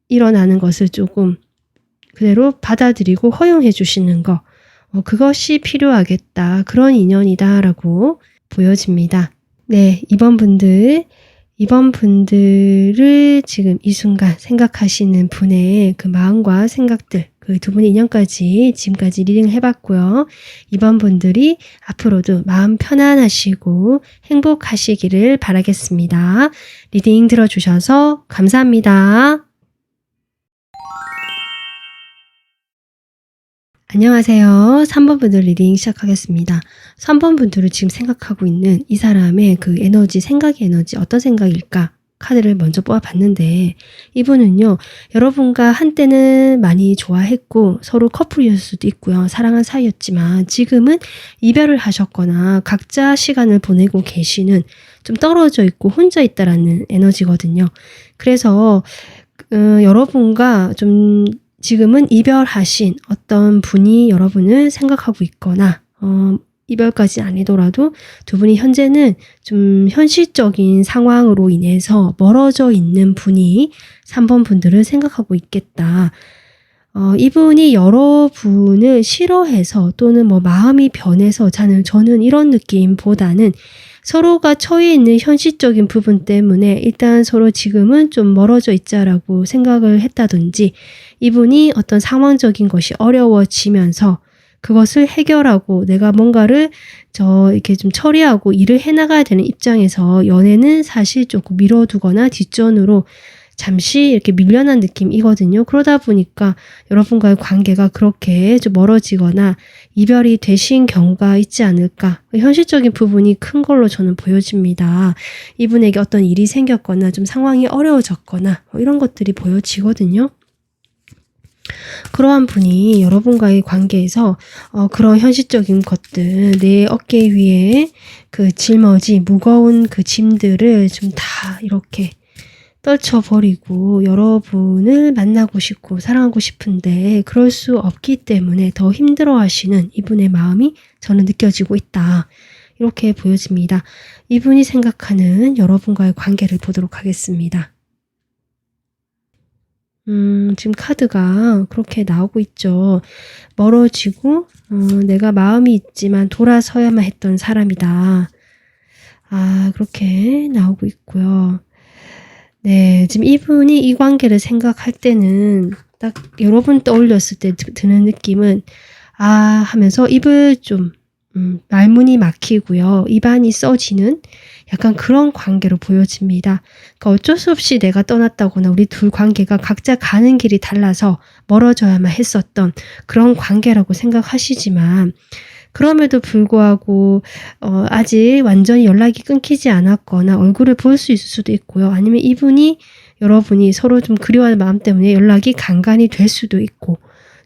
일어나는 것을 조금 그대로 받아들이고 허용해 주시는 것 그것이 필요하겠다. 그런 인연이다라고 보여집니다. 네, 이번 분들을 지금 이 순간 생각하시는 분의 그 마음과 생각들, 그 두 분의 인연까지 지금까지 리딩을 해봤고요. 이번 분들이 앞으로도 마음 편안하시고 행복하시기를 바라겠습니다. 리딩 들어주셔서 감사합니다. 안녕하세요. 3번 분들 리딩 시작하겠습니다. 3번 분들을 지금 생각하고 있는 이 사람의 그 에너지, 생각의 에너지 어떤 생각일까? 카드를 먼저 뽑아봤는데 이분은요. 여러분과 한때는 많이 좋아했고 서로 커플이었을 수도 있고요. 사랑한 사이였지만 지금은 이별을 하셨거나 각자 시간을 보내고 계시는 좀 떨어져 있고 혼자 있다라는 에너지거든요. 그래서 여러분과 좀 지금은 이별하신 어떤 분이 여러분을 생각하고 있거나 이별까지 아니더라도 두 분이 현재는 좀 현실적인 상황으로 인해서 멀어져 있는 분이 3번 분들을 생각하고 있겠다. 이분이 여러분을 싫어해서 또는 마음이 변해서 저는 이런 느낌보다는 서로가 처해 있는 현실적인 부분 때문에 일단 서로 지금은 좀 멀어져 있자라고 생각을 했다든지 이분이 어떤 상황적인 것이 어려워지면서 그것을 해결하고 내가 뭔가를 이렇게 좀 처리하고 일을 해나가야 되는 입장에서 연애는 사실 조금 미뤄두거나 뒷전으로 잠시 이렇게 밀려난 느낌이거든요. 그러다 보니까 여러분과의 관계가 그렇게 좀 멀어지거나 이별이 되신 경우가 있지 않을까. 현실적인 부분이 큰 걸로 저는 보여집니다. 이분에게 어떤 일이 생겼거나 좀 상황이 어려워졌거나 이런 것들이 보여지거든요. 그러한 분이 여러분과의 관계에서 그런 현실적인 것들, 내 어깨 위에 그 짊어지 무거운 그 짐들을 좀 다 이렇게 떨쳐버리고 여러분을 만나고 싶고 사랑하고 싶은데 그럴 수 없기 때문에 더 힘들어하시는 이분의 마음이 저는 느껴지고 있다. 이렇게 보여집니다. 이분이 생각하는 여러분과의 관계를 보도록 하겠습니다. 지금 카드가 그렇게 나오고 있죠. 멀어지고 내가 마음이 있지만 돌아서야만 했던 사람이다. 그렇게 나오고 있고요. 네, 지금 이분이 이 관계를 생각할 때는 딱 여러분 떠올렸을 때 드는 느낌은 하면서 입을 좀 말문이 막히고요. 입안이 써지는 약간 그런 관계로 보여집니다. 그러니까 어쩔 수 없이 내가 떠났다거나 우리 둘 관계가 각자 가는 길이 달라서 멀어져야만 했었던 그런 관계라고 생각하시지만 그럼에도 불구하고 아직 완전히 연락이 끊기지 않았거나 얼굴을 볼 수 있을 수도 있고요. 아니면 여러분이 서로 좀 그리워하는 마음 때문에 연락이 간간히 될 수도 있고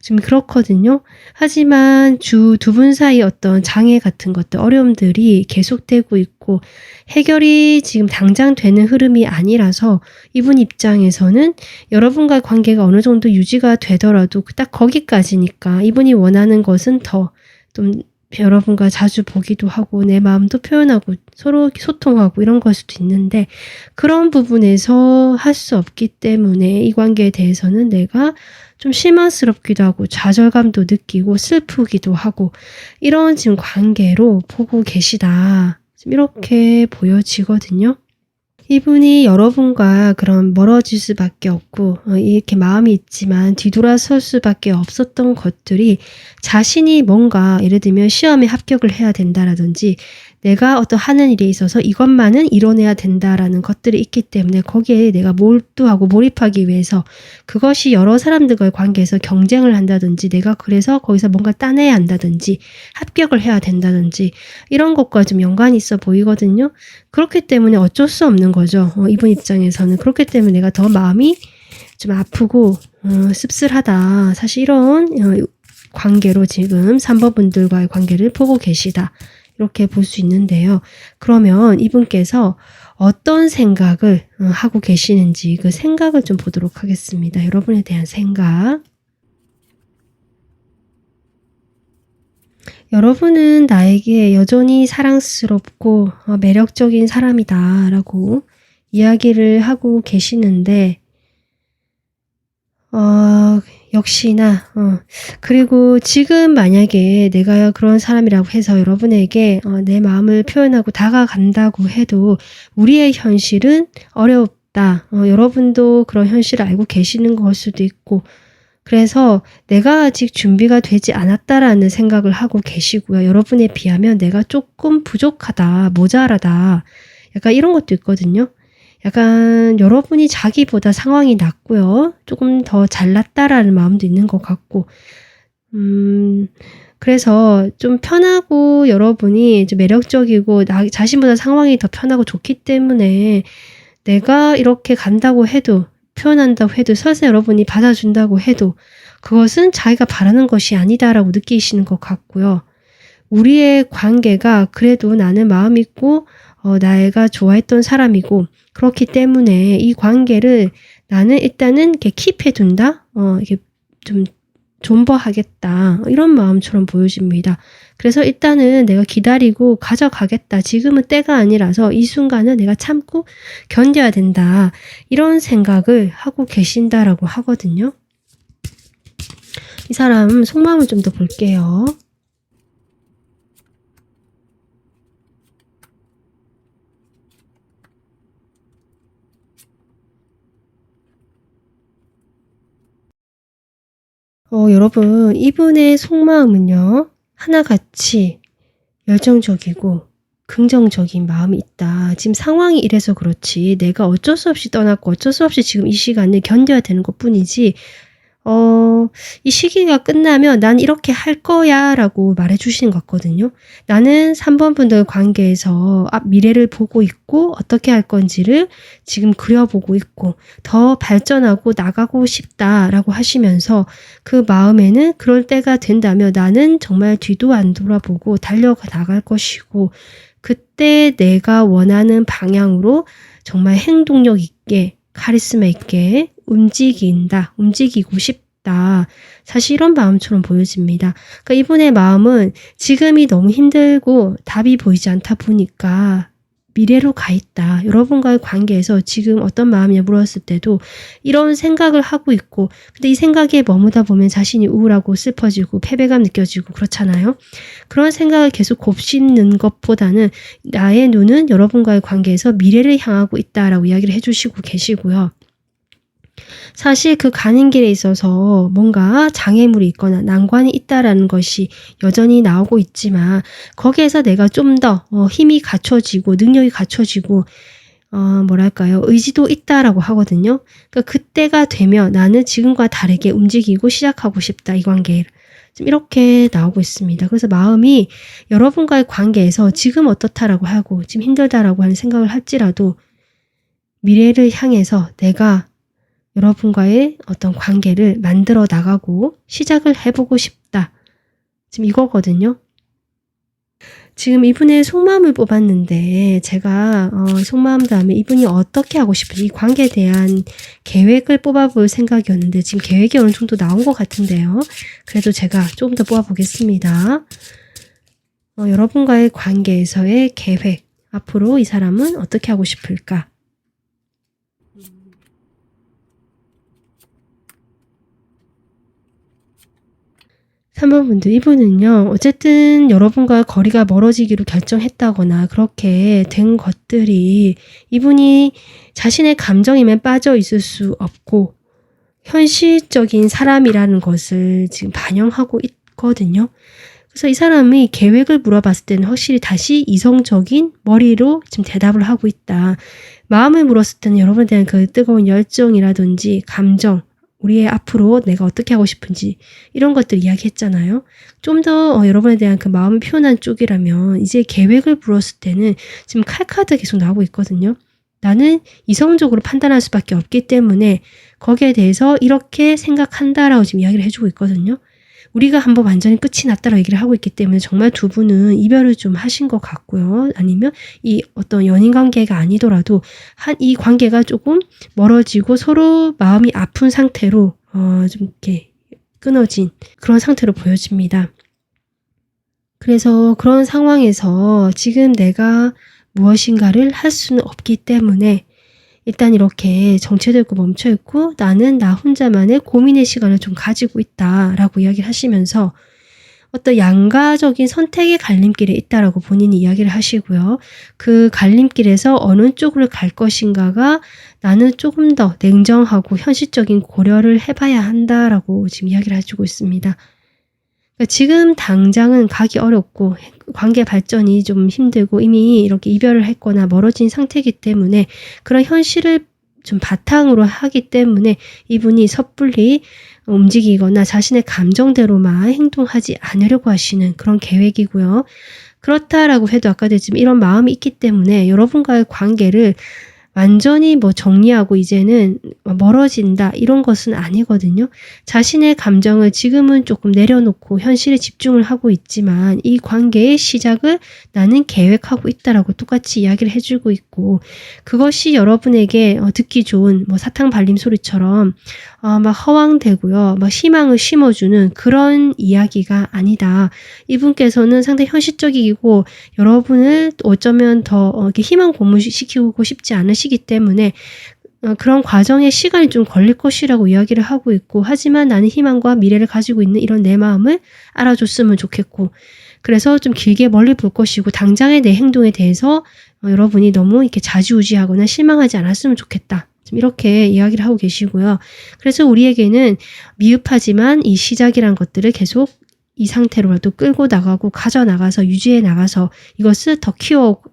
지금 그렇거든요. 하지만 주 두 분 사이 어떤 장애 같은 것들, 어려움들이 계속되고 있고 해결이 지금 당장 되는 흐름이 아니라서 이분 입장에서는 여러분과의 관계가 어느 정도 유지가 되더라도 딱 거기까지니까 이분이 원하는 것은 더 좀 여러분과 자주 보기도 하고 내 마음도 표현하고 서로 소통하고 이런 걸 수도 있는데 그런 부분에서 할 수 없기 때문에 이 관계에 대해서는 내가 좀 실망스럽기도 하고 좌절감도 느끼고 슬프기도 하고 이런 지금 관계로 보고 계시다. 지금 이렇게 보여지거든요. 이분이 여러분과 그런 멀어질 수밖에 없고 이렇게 마음이 있지만 뒤돌아설 수밖에 없었던 것들이 자신이 뭔가 예를 들면 시험에 합격을 해야 된다라든지 내가 어떤 하는 일에 있어서 이것만은 이뤄내야 된다라는 것들이 있기 때문에 거기에 내가 몰두하고 몰입하기 위해서 그것이 여러 사람들과의 관계에서 경쟁을 한다든지 내가 그래서 거기서 뭔가 따내야 한다든지 합격을 해야 된다든지 이런 것과 좀 연관이 있어 보이거든요. 그렇기 때문에 어쩔 수 없는 거죠. 이분 입장에서는. 그렇기 때문에 내가 더 마음이 좀 아프고 씁쓸하다. 사실 이런 관계로 지금 3번 분들과의 관계를 보고 계시다. 이렇게 볼 수 있는데요. 그러면 이분께서 어떤 생각을 하고 계시는지 그 생각을 좀 보도록 하겠습니다. 여러분에 대한 생각. 여러분은 나에게 여전히 사랑스럽고 매력적인 사람이다 라고 이야기를 하고 계시는데 역시나 그리고 지금 만약에 내가 그런 사람이라고 해서 여러분에게 내 마음을 표현하고 다가간다고 해도 우리의 현실은 어렵다. 여러분도 그런 현실을 알고 계시는 걸 수도 있고 그래서 내가 아직 준비가 되지 않았다라는 생각을 하고 계시고요. 여러분에 비하면 내가 조금 부족하다, 모자라다. 약간 이런 것도 있거든요. 약간 여러분이 자기보다 상황이 낮고요. 조금 더 잘났다라는 마음도 있는 것 같고 그래서 좀 편하고 여러분이 좀 매력적이고 자신보다 상황이 더 편하고 좋기 때문에 내가 이렇게 간다고 해도 표현한다고 해도 설사 여러분이 받아준다고 해도 그것은 자기가 바라는 것이 아니다라고 느끼시는 것 같고요. 우리의 관계가 그래도 나는 마음 있고 내가 좋아했던 사람이고 그렇기 때문에 이 관계를 나는 일단은 이렇게 킵해둔다? 이렇게 좀 존버하겠다. 이런 마음처럼 보여집니다. 그래서 일단은 내가 기다리고 가져가겠다. 지금은 때가 아니라서 이 순간은 내가 참고 견뎌야 된다. 이런 생각을 하고 계신다라고 하거든요. 이 사람 속마음을 좀 더 볼게요. 여러분 이분의 속마음은요. 하나같이 열정적이고 긍정적인 마음이 있다. 지금 상황이 이래서 그렇지 내가 어쩔 수 없이 떠났고 어쩔 수 없이 지금 이 시간을 견뎌야 되는 것뿐이지 이 시기가 끝나면 난 이렇게 할 거야 라고 말해 주시는 것 같거든요. 나는 3번 분들 관계에서 미래를 보고 있고 어떻게 할 건지를 지금 그려보고 있고 더 발전하고 나가고 싶다라고 하시면서 그 마음에는 그럴 때가 된다면 나는 정말 뒤도 안 돌아보고 달려가 나갈 것이고 그때 내가 원하는 방향으로 정말 행동력 있게 카리스마 있게 움직이고 싶다. 사실 이런 마음처럼 보여집니다. 그러니까 이분의 마음은 지금이 너무 힘들고 답이 보이지 않다 보니까 미래로 가 있다. 여러분과의 관계에서 지금 어떤 마음이냐 물었을 때도 이런 생각을 하고 있고 근데 이 생각에 머무다 보면 자신이 우울하고 슬퍼지고 패배감 느껴지고 그렇잖아요. 그런 생각을 계속 곱씹는 것보다는 나의 눈은 여러분과의 관계에서 미래를 향하고 있다라고 이야기를 해주시고 계시고요. 사실 그 가는 길에 있어서 뭔가 장애물이 있거나 난관이 있다라는 것이 여전히 나오고 있지만 거기에서 내가 좀 더 힘이 갖춰지고 능력이 갖춰지고 뭐랄까요? 의지도 있다라고 하거든요. 그러니까 그때가 되면 나는 지금과 다르게 움직이고 시작하고 싶다. 이 관계를. 좀 이렇게 나오고 있습니다. 그래서 마음이 여러분과의 관계에서 지금 어떻다라고 하고 지금 힘들다라고 하는 생각을 할지라도 미래를 향해서 내가 여러분과의 어떤 관계를 만들어 나가고 시작을 해보고 싶다. 지금 이거거든요. 지금 이분의 속마음을 뽑았는데 제가 속마음 다음에 이분이 어떻게 하고 싶은지 이 관계에 대한 계획을 뽑아볼 생각이었는데 지금 계획이 어느 정도 나온 것 같은데요. 그래도 제가 조금 더 뽑아보겠습니다. 여러분과의 관계에서의 계획, 앞으로 이 사람은 어떻게 하고 싶을까? 3번 분들, 이분은요, 어쨌든 여러분과 거리가 멀어지기로 결정했다거나 그렇게 된 것들이 이분이 자신의 감정임에 빠져 있을 수 없고 현실적인 사람이라는 것을 지금 반영하고 있거든요. 그래서 이 사람이 계획을 물어봤을 때는 확실히 다시 이성적인 머리로 지금 대답을 하고 있다. 마음을 물었을 때는 여러분에 대한 그 뜨거운 열정이라든지 감정, 우리의 앞으로 내가 어떻게 하고 싶은지 이런 것들 이야기했잖아요. 좀 더 여러분에 대한 그 마음을 표현한 쪽이라면 이제 계획을 물었을 때는 지금 칼카드 계속 나오고 있거든요. 나는 이성적으로 판단할 수밖에 없기 때문에 거기에 대해서 이렇게 생각한다라고 지금 이야기를 해주고 있거든요. 우리가 한번 완전히 끝이 났다라고 얘기를 하고 있기 때문에 정말 두 분은 이별을 좀 하신 것 같고요. 아니면 이 어떤 연인 관계가 아니더라도 이 관계가 조금 멀어지고 서로 마음이 아픈 상태로 좀 이렇게 끊어진 그런 상태로 보여집니다. 그래서 그런 상황에서 지금 내가 무엇인가를 할 수는 없기 때문에 일단 이렇게 정체되고 멈춰있고 나는 나 혼자만의 고민의 시간을 좀 가지고 있다라고 이야기를 하시면서 어떤 양가적인 선택의 갈림길에 있다라고 본인이 이야기를 하시고요. 그 갈림길에서 어느 쪽으로 갈 것인가가 나는 조금 더 냉정하고 현실적인 고려를 해봐야 한다라고 지금 이야기를 해주고 있습니다. 그러니까 지금 당장은 가기 어렵고 관계 발전이 좀 힘들고 이미 이렇게 이별을 했거나 멀어진 상태이기 때문에 그런 현실을 좀 바탕으로 하기 때문에 이분이 섣불리 움직이거나 자신의 감정대로만 행동하지 않으려고 하시는 그런 계획이고요. 그렇다라고 해도 아까도 지금 이런 마음이 있기 때문에 여러분과의 관계를 완전히 정리하고 이제는 멀어진다 이런 것은 아니거든요. 자신의 감정을 지금은 조금 내려놓고 현실에 집중을 하고 있지만 이 관계의 시작을 나는 계획하고 있다라고 똑같이 이야기를 해주고 있고 그것이 여러분에게 듣기 좋은 사탕 발림 소리처럼 막 허황되고요. 막 희망을 심어주는 그런 이야기가 아니다. 이분께서는 상당히 현실적이고 여러분을 어쩌면 더 이렇게 희망 고문시키고 싶지 않으시기 때문에 그런 과정에 시간이 좀 걸릴 것이라고 이야기를 하고 있고 하지만 나는 희망과 미래를 가지고 있는 이런 내 마음을 알아줬으면 좋겠고 그래서 좀 길게 멀리 볼 것이고 당장의 내 행동에 대해서 여러분이 너무 이렇게 좌지우지하거나 실망하지 않았으면 좋겠다. 이렇게 이야기를 하고 계시고요. 그래서 우리에게는 미흡하지만 이 시작이란 것들을 계속 이 상태로라도 끌고 나가고 가져나가서 유지해 나가서 이것을 더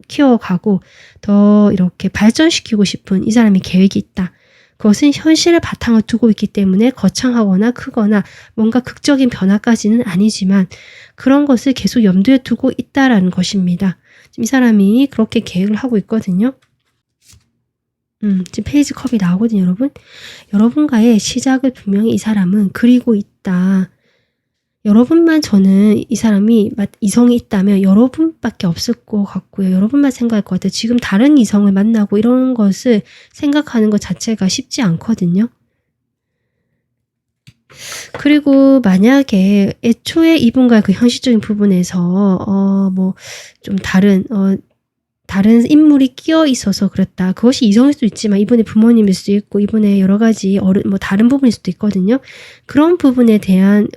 키워가고 더 이렇게 발전시키고 싶은 이 사람의 계획이 있다. 그것은 현실을 바탕을 두고 있기 때문에 거창하거나 크거나 뭔가 극적인 변화까지는 아니지만 그런 것을 계속 염두에 두고 있다라는 것입니다. 지금 이 사람이 그렇게 계획을 하고 있거든요. 지금 페이지 컵이 나오거든요, 여러분. 여러분과의 시작을 분명히 이 사람은 그리고 있다. 여러분만 저는 이 사람이 이성이 있다면 여러분밖에 없을 것 같고요. 여러분만 생각할 것 같아요. 지금 다른 이성을 만나고 이런 것을 생각하는 것 자체가 쉽지 않거든요. 그리고 만약에 애초에 이분과 그 현실적인 부분에서 좀 다른 인물이 끼어 있어서 그랬다. 그것이 이성일 수도 있지만 이분의 부모님일 수도 있고 이분의 여러 가지 다른 부분일 수도 있거든요. 그런 부분에 대한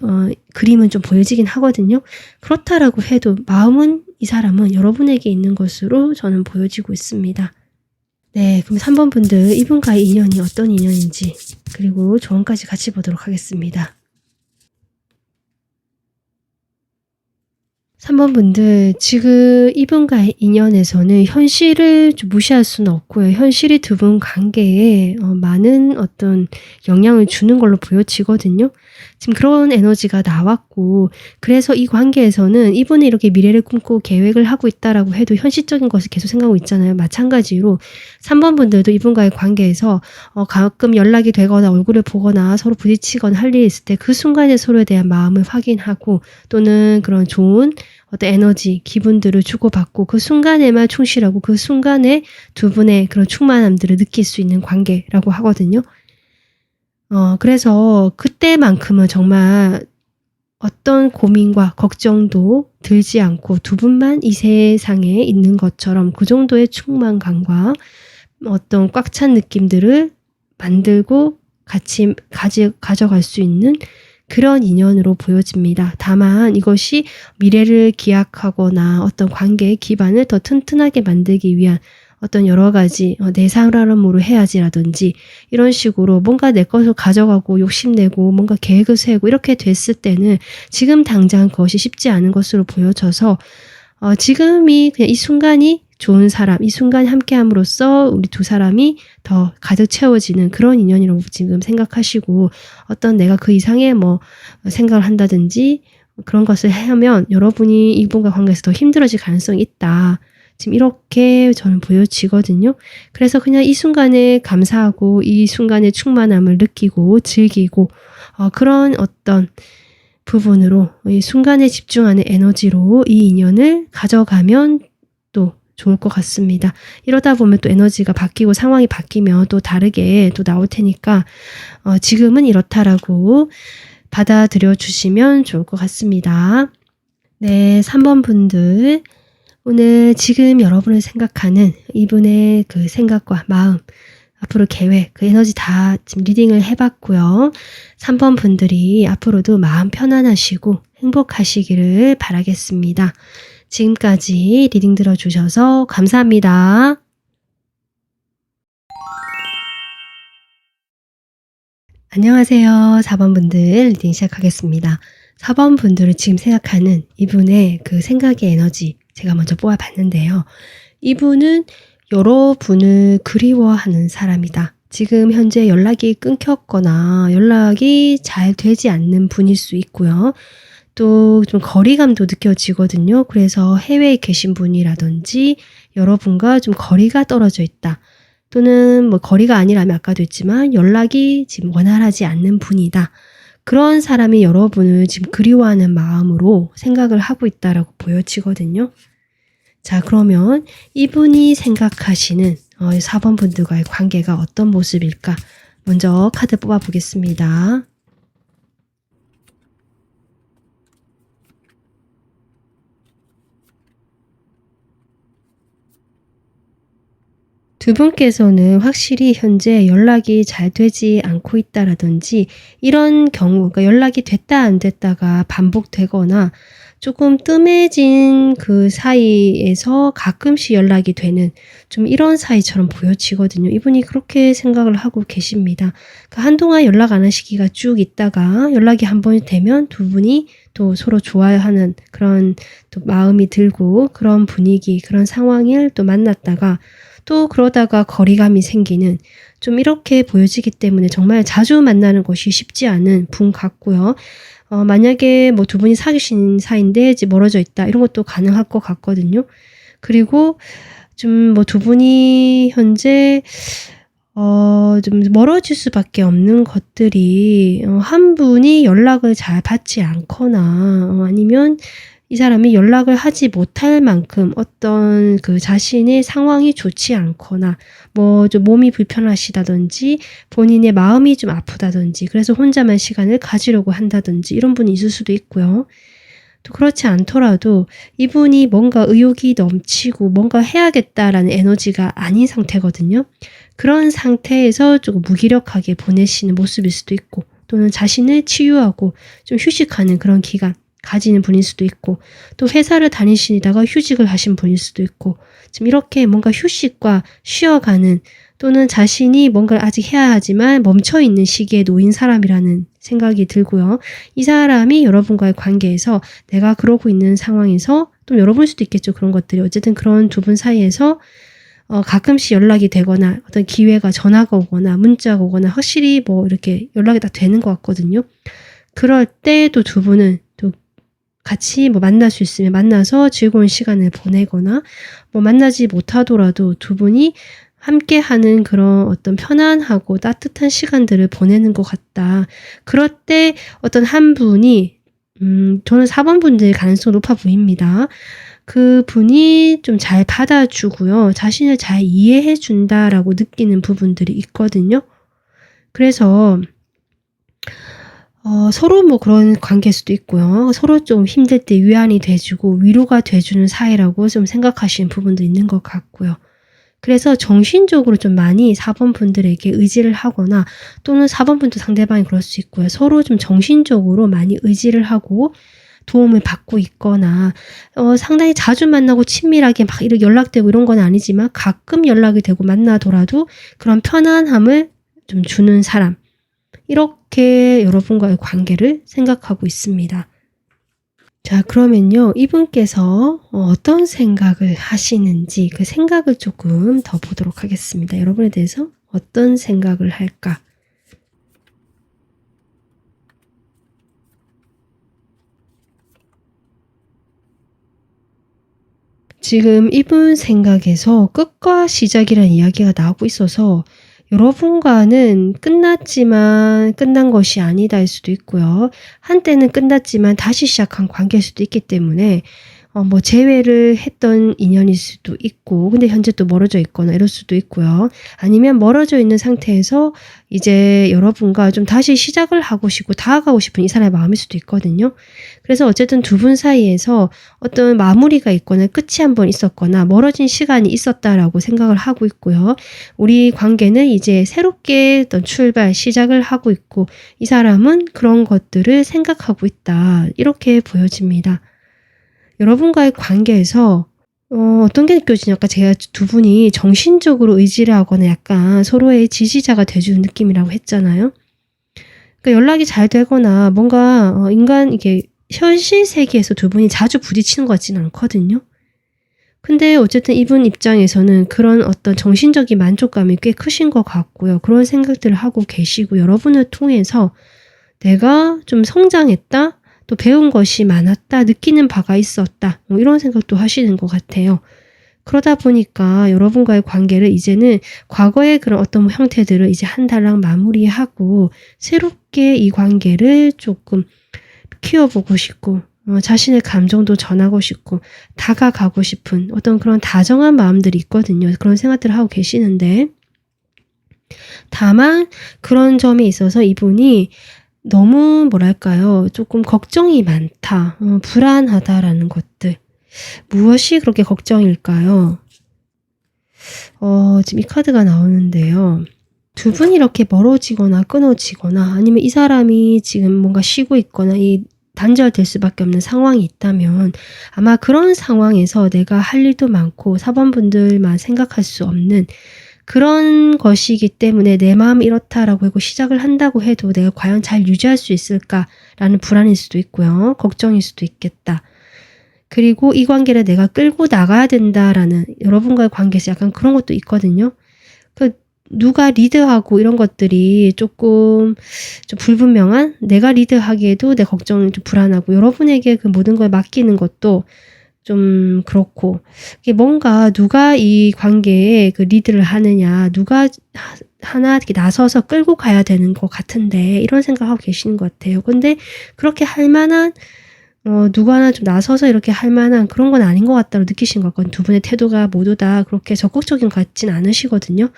그림은 좀 보여지긴 하거든요. 그렇다라고 해도 마음은 이 사람은 여러분에게 있는 것으로 저는 보여지고 있습니다. 네, 그럼 3번 분들 이분과의 인연이 어떤 인연인지 그리고 조언까지 같이 보도록 하겠습니다. 3번 분들 지금 이분과의 인연에서는 현실을 좀 무시할 수는 없고요. 현실이 두 분 관계에 많은 어떤 영향을 주는 걸로 보여지거든요. 지금 그런 에너지가 나왔고, 그래서 이 관계에서는 이분이 이렇게 미래를 꿈꾸고 계획을 하고 있다라고 해도 현실적인 것을 계속 생각하고 있잖아요. 마찬가지로 3번 분들도 이분과의 관계에서 가끔 연락이 되거나 얼굴을 보거나 서로 부딪히거나 할 일이 있을 때 그 순간에 서로에 대한 마음을 확인하고, 또는 그런 좋은 어떤 에너지, 기분들을 주고받고 그 순간에만 충실하고 그 순간에 두 분의 그런 충만함들을 느낄 수 있는 관계라고 하거든요. 그래서 그때만큼은 정말 어떤 고민과 걱정도 들지 않고 두 분만 이 세상에 있는 것처럼 그 정도의 충만감과 어떤 꽉 찬 느낌들을 만들고 같이 가져갈 수 있는 그런 인연으로 보여집니다. 다만 이것이 미래를 기약하거나 어떤 관계의 기반을 더 튼튼하게 만들기 위한 어떤 여러 가지 내 사람으로 해야지라든지 이런 식으로 뭔가 내 것을 가져가고 욕심내고 뭔가 계획을 세우고 이렇게 됐을 때는 지금 당장 그것이 쉽지 않은 것으로 보여져서 지금이 그냥 이 순간이 좋은 사람, 이 순간 함께함으로써 우리 두 사람이 더 가득 채워지는 그런 인연이라고 지금 생각하시고, 어떤 내가 그 이상의 생각을 한다든지 그런 것을 하면 여러분이 이분과 관계에서 더 힘들어질 가능성이 있다. 지금 이렇게 저는 보여지거든요. 그래서 그냥 이 순간에 감사하고 이 순간의 충만함을 느끼고 즐기고 그런 어떤 부분으로 이 순간에 집중하는 에너지로 이 인연을 가져가면 또 좋을 것 같습니다. 이러다 보면 또 에너지가 바뀌고 상황이 바뀌면 또 다르게 또 나올 테니까 지금은 이렇다라고 받아들여 주시면 좋을 것 같습니다. 네, 3번 분들, 오늘 지금 여러분을 생각하는 이분의 그 생각과 마음, 앞으로 계획, 그 에너지 다 지금 리딩을 해봤고요. 3번 분들이 앞으로도 마음 편안하시고 행복하시기를 바라겠습니다. 지금까지 리딩 들어주셔서 감사합니다. 안녕하세요. 4번 분들 리딩 시작하겠습니다. 4번 분들을 지금 생각하는 이분의 그 생각의 에너지 제가 먼저 뽑아봤는데요. 이분은 여러분을 그리워하는 사람이다. 지금 현재 연락이 끊겼거나 연락이 잘 되지 않는 분일 수 있고요. 또 좀 거리감도 느껴지거든요. 그래서 해외에 계신 분이라든지 여러분과 좀 거리가 떨어져 있다. 또는 거리가 아니라면 아까도 했지만 연락이 지금 원활하지 않는 분이다. 그런 사람이 여러분을 지금 그리워하는 마음으로 생각을 하고 있다라고 보여지거든요. 자, 그러면 이분이 생각하시는 4번 분들과의 관계가 어떤 모습일까? 먼저 카드 뽑아보겠습니다. 두 분께서는 확실히 현재 연락이 잘 되지 않고 있다라든지 이런 경우, 그러니까 연락이 됐다 안 됐다가 반복되거나 조금 뜸해진 그 사이에서 가끔씩 연락이 되는 좀 이런 사이처럼 보여지거든요. 이분이 그렇게 생각을 하고 계십니다. 그러니까 한동안 연락 안 한 시기가 쭉 있다가 연락이 한 번 되면 두 분이 또 서로 좋아하는 그런 또 마음이 들고 그런 분위기, 그런 상황을 또 만났다가 또 그러다가 거리감이 생기는 좀 이렇게 보여지기 때문에 정말 자주 만나는 것이 쉽지 않은 분 같고요. 만약에 두 분이 사귀신 사이인데 이제 멀어져 있다 이런 것도 가능할 것 같거든요. 그리고 좀 두 분이 현재 좀 멀어질 수밖에 없는 것들이 한 분이 연락을 잘 받지 않거나 아니면 이 사람이 연락을 하지 못할 만큼 어떤 그 자신의 상황이 좋지 않거나 좀 몸이 불편하시다든지 본인의 마음이 좀 아프다든지 그래서 혼자만 시간을 가지려고 한다든지 이런 분이 있을 수도 있고요. 또 그렇지 않더라도 이분이 뭔가 의욕이 넘치고 뭔가 해야겠다라는 에너지가 아닌 상태거든요. 그런 상태에서 조금 무기력하게 보내시는 모습일 수도 있고 또는 자신을 치유하고 좀 휴식하는 그런 기간 가지는 분일 수도 있고 또 회사를 다니시다가 휴직을 하신 분일 수도 있고 지금 이렇게 뭔가 휴식과 쉬어가는 또는 자신이 뭔가를 아직 해야 하지만 멈춰있는 시기에 놓인 사람이라는 생각이 들고요. 이 사람이 여러분과의 관계에서 내가 그러고 있는 상황에서 또 여러분일 수도 있겠죠. 그런 것들이 어쨌든 그런 두 분 사이에서 가끔씩 연락이 되거나 어떤 기회가 전화가 오거나 문자가 오거나 확실히 이렇게 연락이 다 되는 것 같거든요. 그럴 때 또 두 분은 또 같이 뭐 만날 수 있으면 만나서 즐거운 시간을 보내거나 뭐 만나지 못하더라도 두 분이 함께하는 그런 어떤 편안하고 따뜻한 시간들을 보내는 것 같다. 그럴 때 어떤 한 분이 저는 4번 분들의 가능성이 높아 보입니다. 그분이 좀 잘 받아주고요. 자신을 잘 이해해 준다라고 느끼는 부분들이 있거든요. 그래서 서로 뭐 그런 관계일 수도 있고요. 서로 좀 힘들 때 위안이 돼 주고 위로가 돼 주는 사이라고 좀 생각하시는 부분도 있는 것 같고요. 그래서 정신적으로 좀 많이 4번 분들에게 의지를 하거나 또는 4번 분도 상대방이 그럴 수 있고요. 서로 좀 정신적으로 많이 의지를 하고 도움을 받고 있거나 상당히 자주 만나고 친밀하게 막 이렇게 연락되고 이런 건 아니지만 가끔 연락이 되고 만나더라도 그런 편안함을 좀 주는 사람. 이렇게 여러분과의 관계를 생각하고 있습니다. 자, 그러면요. 이분께서 어떤 생각을 하시는지 그 생각을 조금 더 보도록 하겠습니다. 여러분에 대해서 어떤 생각을 할까? 지금 이분 생각에서 끝과 시작이라는 이야기가 나오고 있어서 여러분과는 끝났지만 끝난 것이 아니다일 수도 있고요. 한때는 끝났지만 다시 시작한 관계일 수도 있기 때문에 뭐 재회를 했던 인연일 수도 있고 근데 현재 또 멀어져 있거나 이럴 수도 있고요. 아니면 멀어져 있는 상태에서 이제 여러분과 좀 다시 시작을 하고 싶고 다가가고 싶은 이 사람의 마음일 수도 있거든요. 그래서 어쨌든 두 분 사이에서 어떤 마무리가 있거나 끝이 한번 있었거나 멀어진 시간이 있었다라고 생각을 하고 있고요. 우리 관계는 이제 새롭게 어떤 출발, 시작을 하고 있고 이 사람은 그런 것들을 생각하고 있다. 이렇게 보여집니다. 여러분과의 관계에서 어떤 게 느껴지냐 아까 제가 두 분이 정신적으로 의지를 하거나 약간 서로의 지지자가 돼주는 느낌이라고 했잖아요. 그러니까 연락이 잘 되거나 뭔가 인간 이게 현실 세계에서 두 분이 자주 부딪히는 것 같지는 않거든요. 근데 어쨌든 이분 입장에서는 그런 어떤 정신적인 만족감이 꽤 크신 것 같고요. 그런 생각들을 하고 계시고 여러분을 통해서 내가 좀 성장했다? 또 배운 것이 많았다, 느끼는 바가 있었다, 뭐 이런 생각도 하시는 것 같아요. 그러다 보니까 여러분과의 관계를 이제는 과거의 그런 어떤 형태들을 이제 한 달랑 마무리하고 새롭게 이 관계를 조금 키워보고 싶고 자신의 감정도 전하고 싶고 다가가고 싶은 어떤 그런 다정한 마음들이 있거든요. 그런 생각들을 하고 계시는데 다만 그런 점에 있어서 이분이 너무 뭐랄까요? 조금 걱정이 많다, 불안하다라는 것들. 무엇이 그렇게 걱정일까요? 지금 이 카드가 나오는데요. 두 분이 이렇게 멀어지거나 끊어지거나 아니면 이 사람이 지금 뭔가 쉬고 있거나 이 단절될 수밖에 없는 상황이 있다면 아마 그런 상황에서 내가 할 일도 많고 4번 분들만 생각할 수 없는 그런 것이기 때문에 내 마음이 이렇다라고 하고 시작을 한다고 해도 내가 과연 잘 유지할 수 있을까라는 불안일 수도 있고요. 걱정일 수도 있겠다. 그리고 이 관계를 내가 끌고 나가야 된다라는 여러분과의 관계에서 약간 그런 것도 있거든요. 누가 리드하고 이런 것들이 조금 좀 불분명한 내가 리드하기에도 내 걱정이 좀 불안하고 여러분에게 그 모든 걸 맡기는 것도 좀 그렇고 이게 뭔가 누가 이 관계에 그 리드를 하느냐 누가 하나 이렇게 나서서 끌고 가야 되는 것 같은데 이런 생각하고 계시는 것 같아요. 근데 그렇게 할 만한 누구 하나 좀 나서서 이렇게 할 만한 그런 건 아닌 것 같다고 느끼신 것 같거든요. 두 분의 태도가 모두 다 그렇게 적극적인 것 같진 않으시거든요.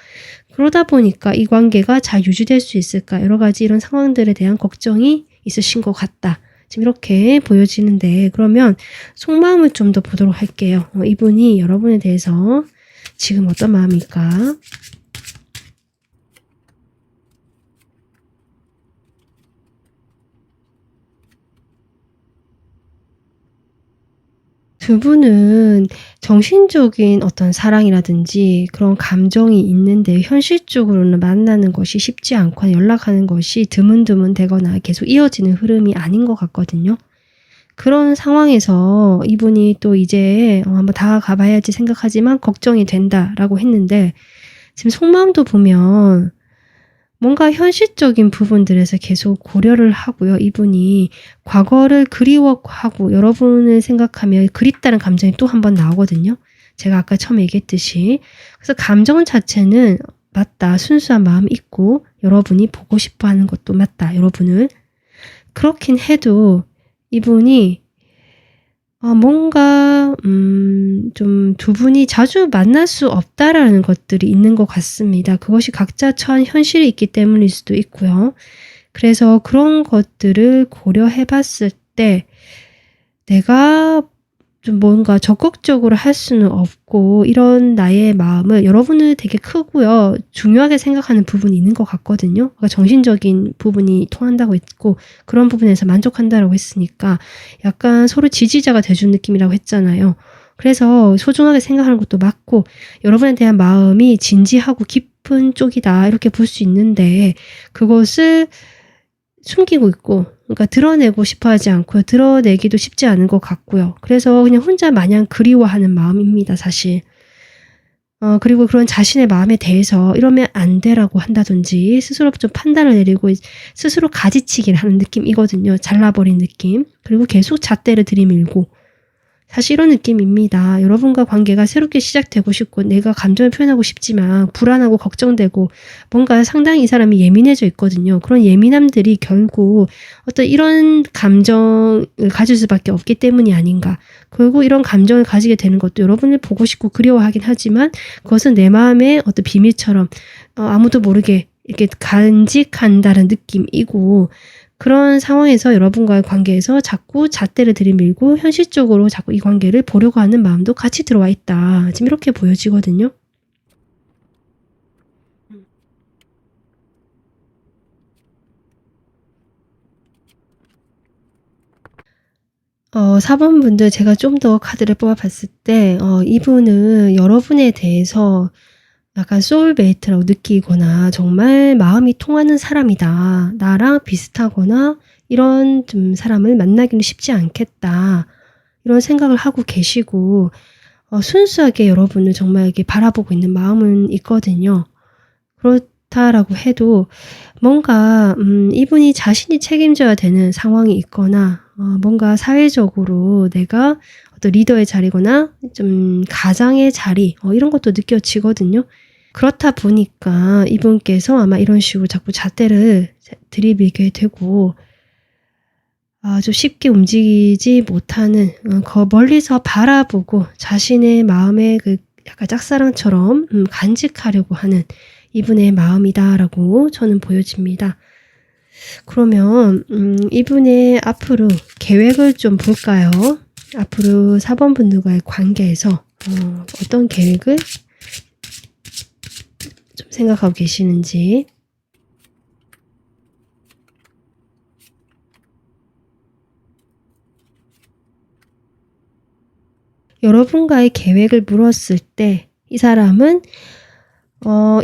그러다 보니까 이 관계가 잘 유지될 수 있을까 여러 가지 이런 상황들에 대한 걱정이 있으신 것 같다. 지금 이렇게 보여지는데 그러면 속마음을 좀 더 보도록 할게요. 이분이 여러분에 대해서 지금 어떤 마음일까? 두 분은 정신적인 어떤 사랑이라든지 그런 감정이 있는데 현실적으로는 만나는 것이 쉽지 않거나 연락하는 것이 드문드문 되거나 계속 이어지는 흐름이 아닌 것 같거든요. 그런 상황에서 이분이 또 이제 한번 다가가 봐야지 생각하지만 걱정이 된다라고 했는데 지금 속마음도 보면 뭔가 현실적인 부분들에서 계속 고려를 하고요. 이분이 과거를 그리워하고 여러분을 생각하면 그립다는 감정이 또 한 번 나오거든요. 제가 아까 처음에 얘기했듯이. 그래서 감정 자체는 맞다. 순수한 마음이 있고 여러분이 보고 싶어 하는 것도 맞다. 여러분을. 그렇긴 해도 이분이 뭔가 좀 두 분이 자주 만날 수 없다라는 것들이 있는 것 같습니다. 그것이 각자 처한 현실이 있기 때문일 수도 있고요. 그래서 그런 것들을 고려해 봤을 때 내가 좀 뭔가 적극적으로 할 수는 없고 이런 나의 마음을 여러분은 되게 크고요. 중요하게 생각하는 부분이 있는 것 같거든요. 그러니까 정신적인 부분이 통한다고 했고 그런 부분에서 만족한다라고 했으니까 약간 서로 지지자가 돼준 느낌이라고 했잖아요. 그래서 소중하게 생각하는 것도 맞고 여러분에 대한 마음이 진지하고 깊은 쪽이다 이렇게 볼 수 있는데 그것을 숨기고 있고 그러니까 드러내고 싶어 하지 않고요. 드러내기도 쉽지 않은 것 같고요. 그래서 그냥 혼자 마냥 그리워하는 마음입니다, 사실. 그리고 그런 자신의 마음에 대해서 이러면 안 돼라고 한다든지 스스로 좀 판단을 내리고 스스로 가지치기를 하는 느낌이거든요. 잘라버린 느낌. 그리고 계속 잣대를 들이밀고 사실 이런 느낌입니다. 여러분과 관계가 새롭게 시작되고 싶고 내가 감정을 표현하고 싶지만 불안하고 걱정되고 뭔가 상당히 이 사람이 예민해져 있거든요. 그런 예민함들이 결국 어떤 이런 감정을 가질 수밖에 없기 때문이 아닌가. 결국 이런 감정을 가지게 되는 것도 여러분을 보고 싶고 그리워하긴 하지만 그것은 내 마음의 어떤 비밀처럼 아무도 모르게 이렇게 간직한다는 느낌이고 그런 상황에서 여러분과의 관계에서 자꾸 잣대를 들이밀고 현실적으로 자꾸 이 관계를 보려고 하는 마음도 같이 들어와 있다. 지금 이렇게 보여지거든요. 4번 분들 제가 좀 더 카드를 뽑아 봤을 때 이분은 여러분에 대해서 약간 소울메이트라고 느끼거나 정말 마음이 통하는 사람이다. 나랑 비슷하거나 이런 좀 사람을 만나기는 쉽지 않겠다. 이런 생각을 하고 계시고 순수하게 여러분을 정말 이렇게 바라보고 있는 마음은 있거든요. 그렇다라고 해도 뭔가 이분이 자신이 책임져야 되는 상황이 있거나 뭔가 사회적으로 내가 어떤 리더의 자리거나 좀 가장의 자리 이런 것도 느껴지거든요. 그렇다 보니까 이분께서 아마 이런 식으로 자꾸 잣대를 들이밀게 되고 좀 쉽게 움직이지 못하는 멀리서 바라보고 자신의 마음의 그 약간 짝사랑처럼 간직하려고 하는 이분의 마음이다라고 저는 보여집니다. 그러면 이분의 앞으로 계획을 좀 볼까요? 앞으로 4번 분들과의 관계에서 어떤 계획을 좀 생각하고 계시는지. 여러분과의 계획을 물었을 때 이 사람은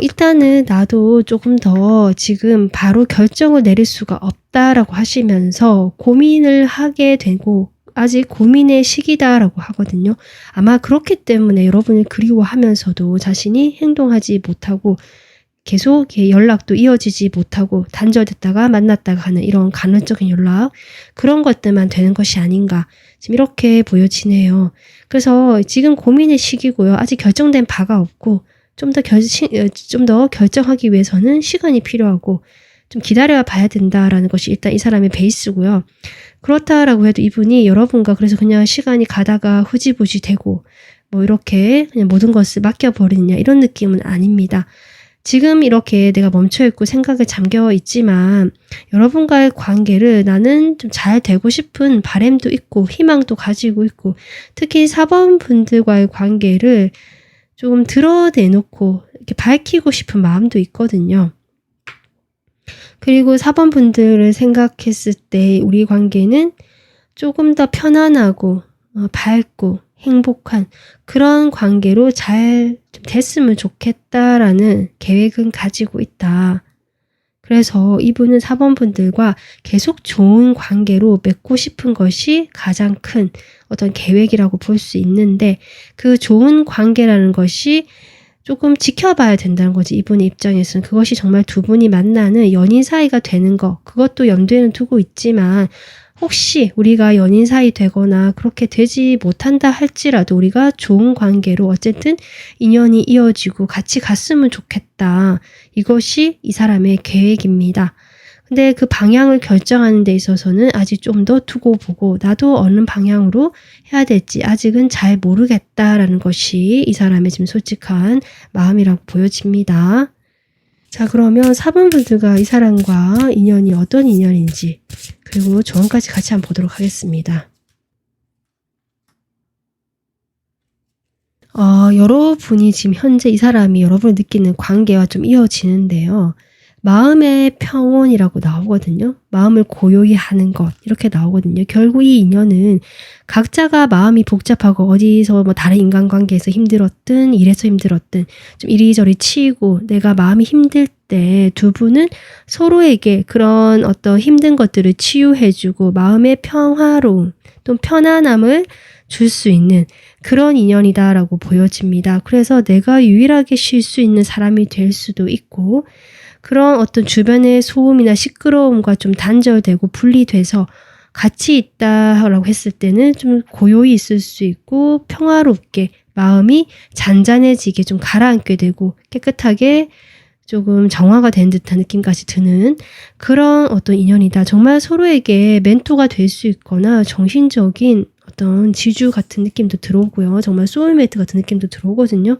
일단은 나도 조금 더 지금 바로 결정을 내릴 수가 없다라고 하시면서 고민을 하게 되고 아직 고민의 시기다라고 하거든요. 아마 그렇기 때문에 여러분을 그리워하면서도 자신이 행동하지 못하고 계속 연락도 이어지지 못하고 단절됐다가 만났다가 하는 이런 간헐적인 연락 그런 것들만 되는 것이 아닌가 지금 이렇게 보여지네요. 그래서 지금 고민의 시기고요. 아직 결정된 바가 없고 좀 더 결정하기 위해서는 시간이 필요하고 좀 기다려 봐야 된다라는 것이 일단 이 사람의 베이스고요. 그렇다라고 해도 이분이 여러분과 그래서 그냥 시간이 가다가 흐지부지 되고 뭐 이렇게 그냥 모든 것을 맡겨버리느냐 이런 느낌은 아닙니다. 지금 이렇게 내가 멈춰있고 생각에 잠겨 있지만 여러분과의 관계를 나는 좀 잘 되고 싶은 바람도 있고 희망도 가지고 있고 특히 4번 분들과의 관계를 조금 드러내놓고 이렇게 밝히고 싶은 마음도 있거든요. 그리고 4번 분들을 생각했을 때 우리 관계는 조금 더 편안하고 밝고 행복한 그런 관계로 잘 됐으면 좋겠다라는 계획은 가지고 있다. 그래서 이분은 4번 분들과 계속 좋은 관계로 맺고 싶은 것이 가장 큰 어떤 계획이라고 볼 수 있는데 그 좋은 관계라는 것이 조금 지켜봐야 된다는 거지. 이분의 입장에서는 그것이 정말 두 분이 만나는 연인 사이가 되는 거, 그것도 염두에는 두고 있지만 혹시 우리가 연인 사이 되거나 그렇게 되지 못한다 할지라도 우리가 좋은 관계로 어쨌든 인연이 이어지고 같이 갔으면 좋겠다. 이것이 이 사람의 계획입니다. 근데 그 방향을 결정하는 데 있어서는 아직 좀 더 두고 보고 나도 어느 방향으로 해야 될지 아직은 잘 모르겠다라는 것이 이 사람의 지금 솔직한 마음이라고 보여집니다. 자, 그러면 4번 분들과 이 사람과 인연이 어떤 인연인지 그리고 조언까지 같이 한번 보도록 하겠습니다. 여러분이 지금 현재 이 사람이 여러분을 느끼는 관계와 좀 이어지는데요. 마음의 평온이라고 나오거든요. 마음을 고요히 하는 것 이렇게 나오거든요. 결국 이 인연은 각자가 마음이 복잡하고 어디서 뭐 다른 인간관계에서 힘들었든 일에서 힘들었든 좀 이리저리 치이고 내가 마음이 힘들 때 두 분은 서로에게 그런 어떤 힘든 것들을 치유해주고 마음의 평화로움 또 편안함을 줄 수 있는 그런 인연이다라고 보여집니다. 그래서 내가 유일하게 쉴 수 있는 사람이 될 수도 있고 그런 어떤 주변의 소음이나 시끄러움과 좀 단절되고 분리돼서 같이 있다라고 했을 때는 좀 고요히 있을 수 있고 평화롭게 마음이 잔잔해지게 좀 가라앉게 되고 깨끗하게 조금 정화가 된 듯한 느낌까지 드는 그런 어떤 인연이다. 정말 서로에게 멘토가 될 수 있거나 정신적인 어떤 지주 같은 느낌도 들어오고요. 정말 소울메이트 같은 느낌도 들어오거든요.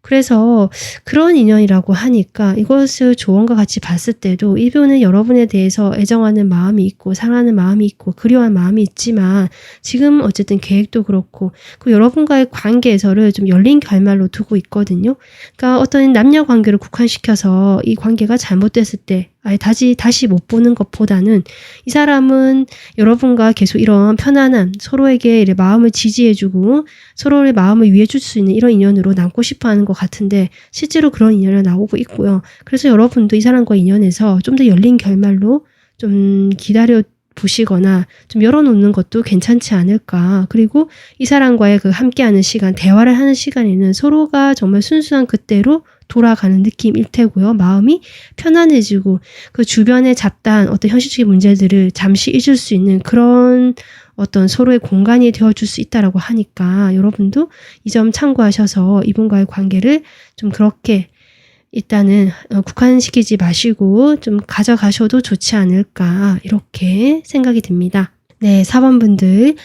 그래서 그런 인연이라고 하니까 이것을 조언과 같이 봤을 때도 이분은 여러분에 대해서 애정하는 마음이 있고 사랑하는 마음이 있고 그리워하는 마음이 있지만 지금 어쨌든 계획도 그렇고 그 여러분과의 관계에서를 좀 열린 결말로 두고 있거든요. 그러니까 어떤 남녀 관계를 국한시켜서 이 관계가 잘못됐을 때 아예 다시 못 보는 것보다는 이 사람은 여러분과 계속 이런 편안한 서로에게 마음을 지지해주고 서로의 마음을 위해줄 수 있는 이런 인연으로 남고 싶어하는 것 같은데 실제로 그런 인연이 나오고 있고요. 그래서 여러분도 이 사람과 인연에서 좀 더 열린 결말로 좀 기다려 보시거나 좀 열어놓는 것도 괜찮지 않을까. 그리고 이 사람과의 그 함께하는 시간, 대화를 하는 시간에는 서로가 정말 순수한 그때로 돌아가는 느낌일 테고요. 마음이 편안해지고 그 주변의 잡다한 어떤 현실적인 문제들을 잠시 잊을 수 있는 그런 어떤 서로의 공간이 되어줄 수 있다라고 하니까 여러분도 이 점 참고하셔서 이분과의 관계를 좀 그렇게 일단은 국한시키지 마시고 좀 가져가셔도 좋지 않을까 이렇게 생각이 듭니다. 네, 4번 분들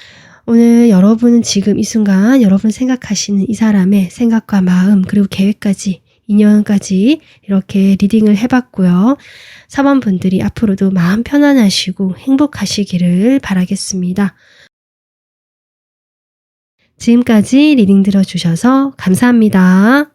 오늘 여러분은 지금 이 순간 여러분 생각하시는 이 사람의 생각과 마음 그리고 계획까지 인연까지 이렇게 리딩을 해봤고요. 4번 분들이 앞으로도 마음 편안하시고 행복하시기를 바라겠습니다. 지금까지 리딩 들어주셔서 감사합니다.